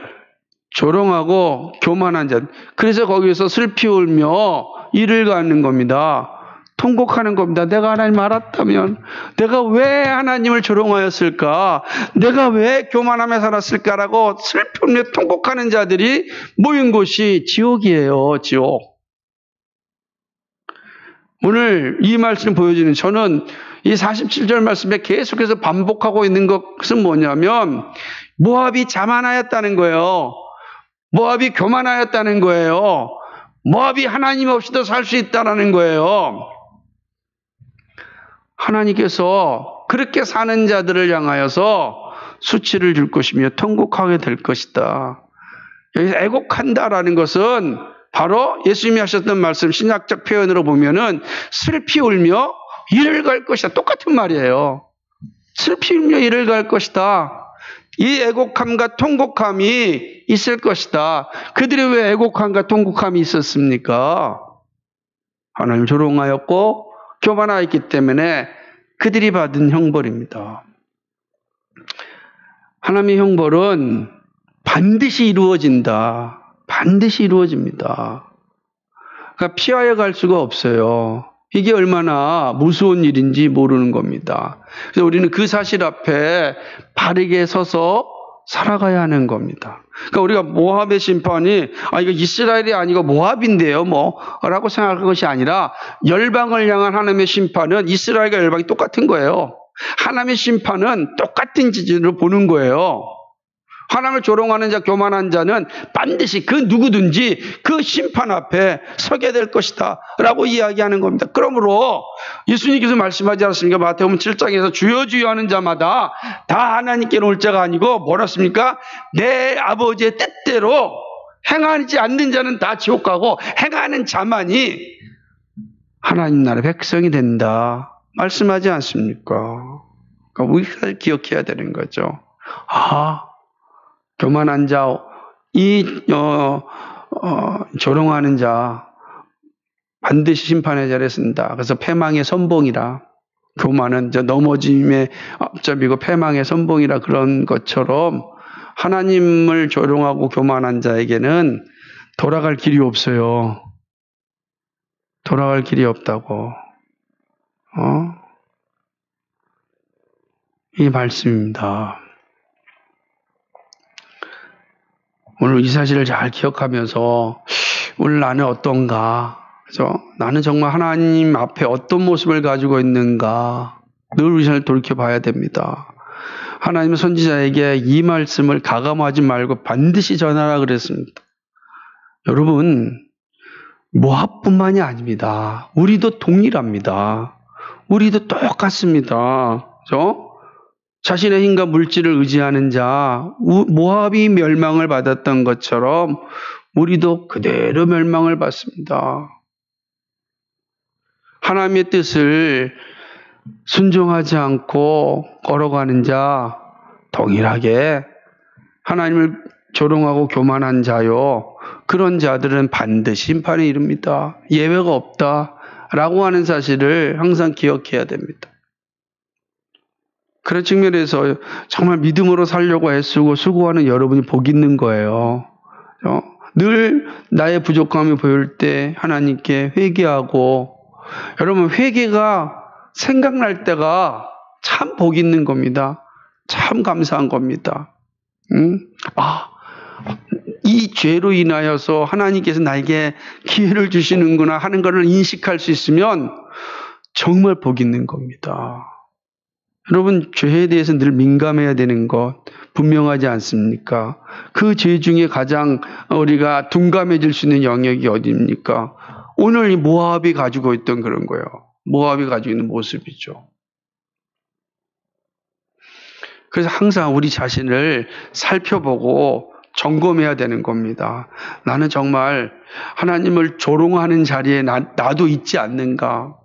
조롱하고 교만한 자. 그래서 거기서 슬피 울며 이를 갖는 겁니다. 통곡하는 겁니다. 내가 하나님을 알았다면, 내가 왜 하나님을 조롱하였을까? 내가 왜 교만하며 살았을까라고 슬피 울며 통곡하는 자들이 모인 곳이 지옥이에요. 지옥. 오늘 이 말씀 보여주는, 저는 이 47절 말씀에 계속해서 반복하고 있는 것은 뭐냐면, 모압이 자만하였다는 거예요. 모압이 교만하였다는 거예요. 모압이 하나님 없이도 살 수 있다는 거예요. 하나님께서 그렇게 사는 자들을 향하여서 수치를 줄 것이며 통곡하게 될 것이다. 여기서 애곡한다라는 것은 바로 예수님이 하셨던 말씀 신약적 표현으로 보면은 슬피 울며 이를 갈 것이다. 똑같은 말이에요. 슬피 울며 이를 갈 것이다. 이 애곡함과 통곡함이 있을 것이다. 그들이 왜 애곡함과 통곡함이 있었습니까? 하나님을 조롱하였고 교만하였기 때문에 그들이 받은 형벌입니다. 하나님의 형벌은 반드시 이루어진다. 반드시 이루어집니다. 그러니까 피하여 갈 수가 없어요. 이게 얼마나 무서운 일인지 모르는 겁니다. 그래서 우리는 그 사실 앞에 바르게 서서 살아가야 하는 겁니다. 그러니까 우리가 모압의 심판이 이거 이스라엘이 아니고 모압인데요 라고 생각할 것이 아니라 열방을 향한 하나님의 심판은 이스라엘과 열방이 똑같은 거예요. 하나님의 심판은 똑같은 기준으로 보는 거예요. 하나님을 조롱하는 자, 교만한 자는 반드시 그 누구든지 그 심판 앞에 서게 될 것이다 라고 이야기하는 겁니다. 그러므로 예수님께서 말씀하지 않았습니까? 마태복음 7장에서 주여 주여 하는 자마다 다 하나님께로 올 자가 아니고 뭐라 했습니까? 내 아버지의 뜻대로 행하지 않는 자는 다 지옥 가고 행하는 자만이 하나님 나라의 백성이 된다 말씀하지 않습니까? 그러니까 우리가 기억해야 되는 거죠. 교만한 자, 조롱하는 자 반드시 심판의 자리에 쓴다. 그래서 패망의 선봉이라. 교만은 넘어짐의 앞잡이고 패망의 선봉이라 그런 것처럼 하나님을 조롱하고 교만한 자에게는 돌아갈 길이 없어요. 돌아갈 길이 없다고. 이 말씀입니다. 오늘 이 사실을 잘 기억하면서 오늘 나는 어떤가? 그죠? 나는 정말 하나님 앞에 어떤 모습을 가지고 있는가? 늘 우리를 돌이켜봐야 됩니다. 하나님은 선지자에게 이 말씀을 가감하지 말고 반드시 전하라 그랬습니다. 여러분, 모압뿐만이 아닙니다. 우리도 동일합니다. 우리도 똑같습니다. 그죠? 자신의 힘과 물질을 의지하는 자, 모압이 멸망을 받았던 것처럼 우리도 그대로 멸망을 받습니다. 하나님의 뜻을 순종하지 않고 걸어가는 자, 동일하게 하나님을 조롱하고 교만한 자요. 그런 자들은 반드시 심판에 이릅니다. 예외가 없다라고 하는 사실을 항상 기억해야 됩니다. 그런 측면에서 정말 믿음으로 살려고 애쓰고 수고하는 여러분이 복 있는 거예요. 늘 나의 부족함이 보일 때 하나님께 회개하고 여러분 회개가 생각날 때가 참 복 있는 겁니다. 참 감사한 겁니다. 이 죄로 인하여서 하나님께서 나에게 기회를 주시는구나 하는 것을 인식할 수 있으면 정말 복 있는 겁니다. 여러분 죄에 대해서 늘 민감해야 되는 것 분명하지 않습니까? 그 죄 중에 가장 우리가 둔감해질 수 있는 영역이 어디입니까? 오늘 이 모압이 가지고 있던 그런 거예요. 모압이 가지고 있는 모습이죠. 그래서 항상 우리 자신을 살펴보고 점검해야 되는 겁니다. 나는 정말 하나님을 조롱하는 자리에 나도 있지 않는가?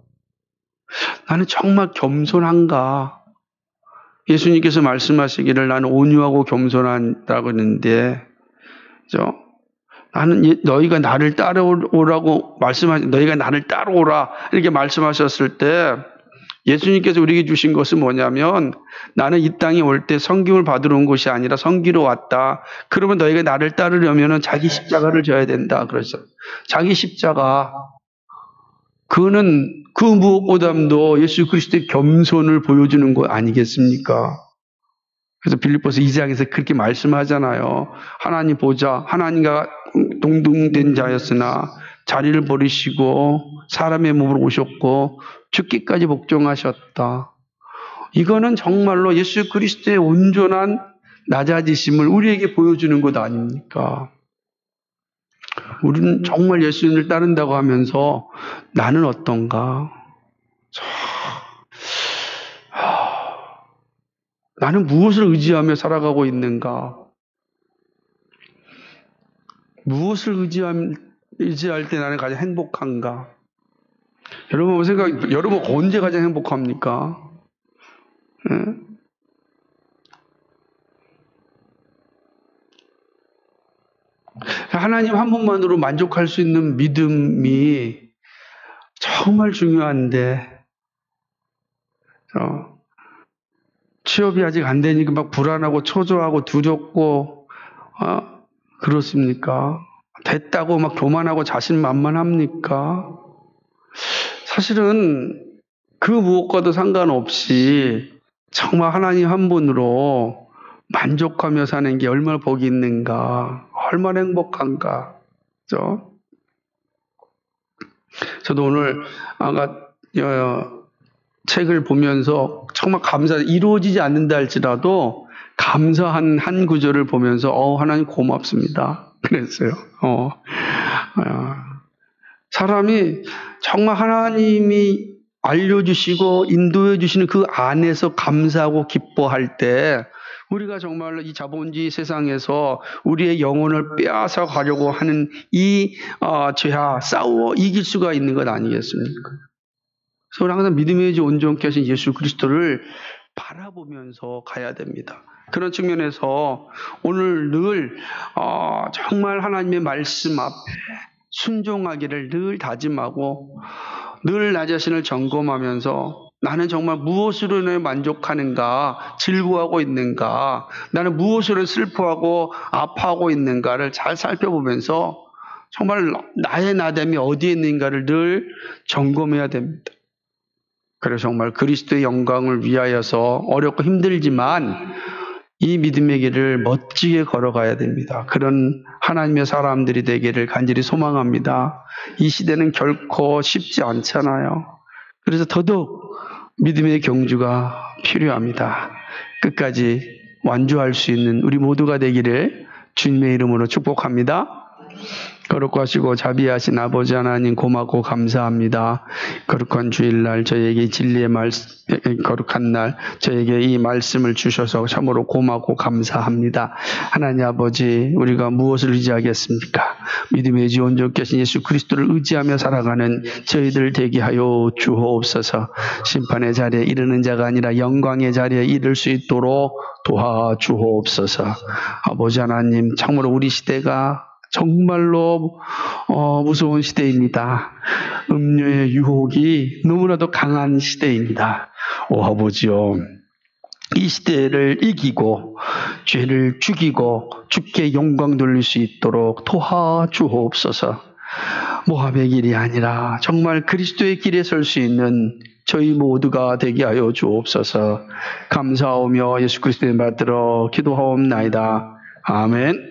나는 정말 겸손한가? 예수님께서 말씀하시기를 나는 온유하고 겸손하다고 했는데, 그죠? 나는 너희가 나를 따라오라고 너희가 나를 따라오라 이렇게 말씀하셨을 때 예수님께서 우리에게 주신 것은 뭐냐면 나는 이 땅에 올 때 성김을 받으러 온 것이 아니라 성기로 왔다. 그러면 너희가 나를 따르려면 자기 십자가를 져야 된다. 그래서 자기 십자가 그거는 그 무엇보다도 예수 그리스도의 겸손을 보여주는 것 아니겠습니까? 그래서 빌립보서 2장에서 그렇게 말씀하잖아요. 하나님 보자. 하나님과 동등된 자였으나 자리를 버리시고 사람의 몸으로 오셨고 죽기까지 복종하셨다. 이거는 정말로 예수 그리스도의 온전한 낮아지심을 우리에게 보여주는 것 아닙니까? 우리는 정말 예수님을 따른다고 하면서 나는 어떤가? 나는 무엇을 의지하며 살아가고 있는가? 무엇을 의지할 때 나는 가장 행복한가? 여러분 언제 가장 행복합니까? 예? 하나님 한 분만으로 만족할 수 있는 믿음이 정말 중요한데, 취업이 아직 안 되니까 막 불안하고 초조하고 두렵고, 그렇습니까? 됐다고 막 교만하고 자신만만합니까? 사실은 그 무엇과도 상관없이 정말 하나님 한 분으로 만족하며 사는 게 얼마나 복이 있는가, 얼마나 행복한가. 그죠? 저도 오늘 아까 책을 보면서 정말 이루어지지 않는다 할지라도 감사한 한 구절을 보면서 하나님 고맙습니다. 그랬어요. 사람이 정말 하나님이 알려주시고 인도해 주시는 그 안에서 감사하고 기뻐할 때 우리가 정말로 이 자본주의 세상에서 우리의 영혼을 빼앗아 가려고 하는 이 죄와 싸워 이길 수가 있는 것 아니겠습니까? 그래서 우리 항상 믿음의 주 온전케 하신 예수 그리스도를 바라보면서 가야 됩니다. 그런 측면에서 오늘 늘 정말 하나님의 말씀 앞에 순종하기를 늘 다짐하고 늘 나 자신을 점검하면서 나는 정말 무엇으로 만족하는가, 즐거워하고 있는가, 나는 무엇으로 슬퍼하고 아파하고 있는가를 잘 살펴보면서 정말 나의 나됨이 어디에 있는가를 늘 점검해야 됩니다. 그래서 정말 그리스도의 영광을 위하여서 어렵고 힘들지만 이 믿음의 길을 멋지게 걸어가야 됩니다. 그런 하나님의 사람들이 되기를 간절히 소망합니다. 이 시대는 결코 쉽지 않잖아요. 그래서 더더욱 믿음의 경주가 필요합니다. 끝까지 완주할 수 있는 우리 모두가 되기를 주님의 이름으로 축복합니다. 거룩하시고 자비하신 아버지 하나님 고맙고 감사합니다. 거룩한 주일날 저에게 진리의 거룩한 날 저에게 이 말씀을 주셔서 참으로 고맙고 감사합니다. 하나님 아버지 우리가 무엇을 의지하겠습니까? 믿음의 주 온전케 하신 예수 그리스도를 의지하며 살아가는 저희들 되게 하여 주옵소서. 심판의 자리에 이르는 자가 아니라 영광의 자리에 이를 수 있도록 도와주옵소서. 아버지 하나님 참으로 우리 시대가 정말로 무서운 시대입니다. 음료의 유혹이 너무나도 강한 시대입니다. 오 아버지요, 이 시대를 이기고 죄를 죽이고 주께 영광 돌릴 수 있도록 도와주옵소서. 모함의 길이 아니라 정말 그리스도의 길에 설 수 있는 저희 모두가 되게 하여 주옵소서. 감사하며 예수 그리스도의 받들어 기도하옵나이다. 아멘.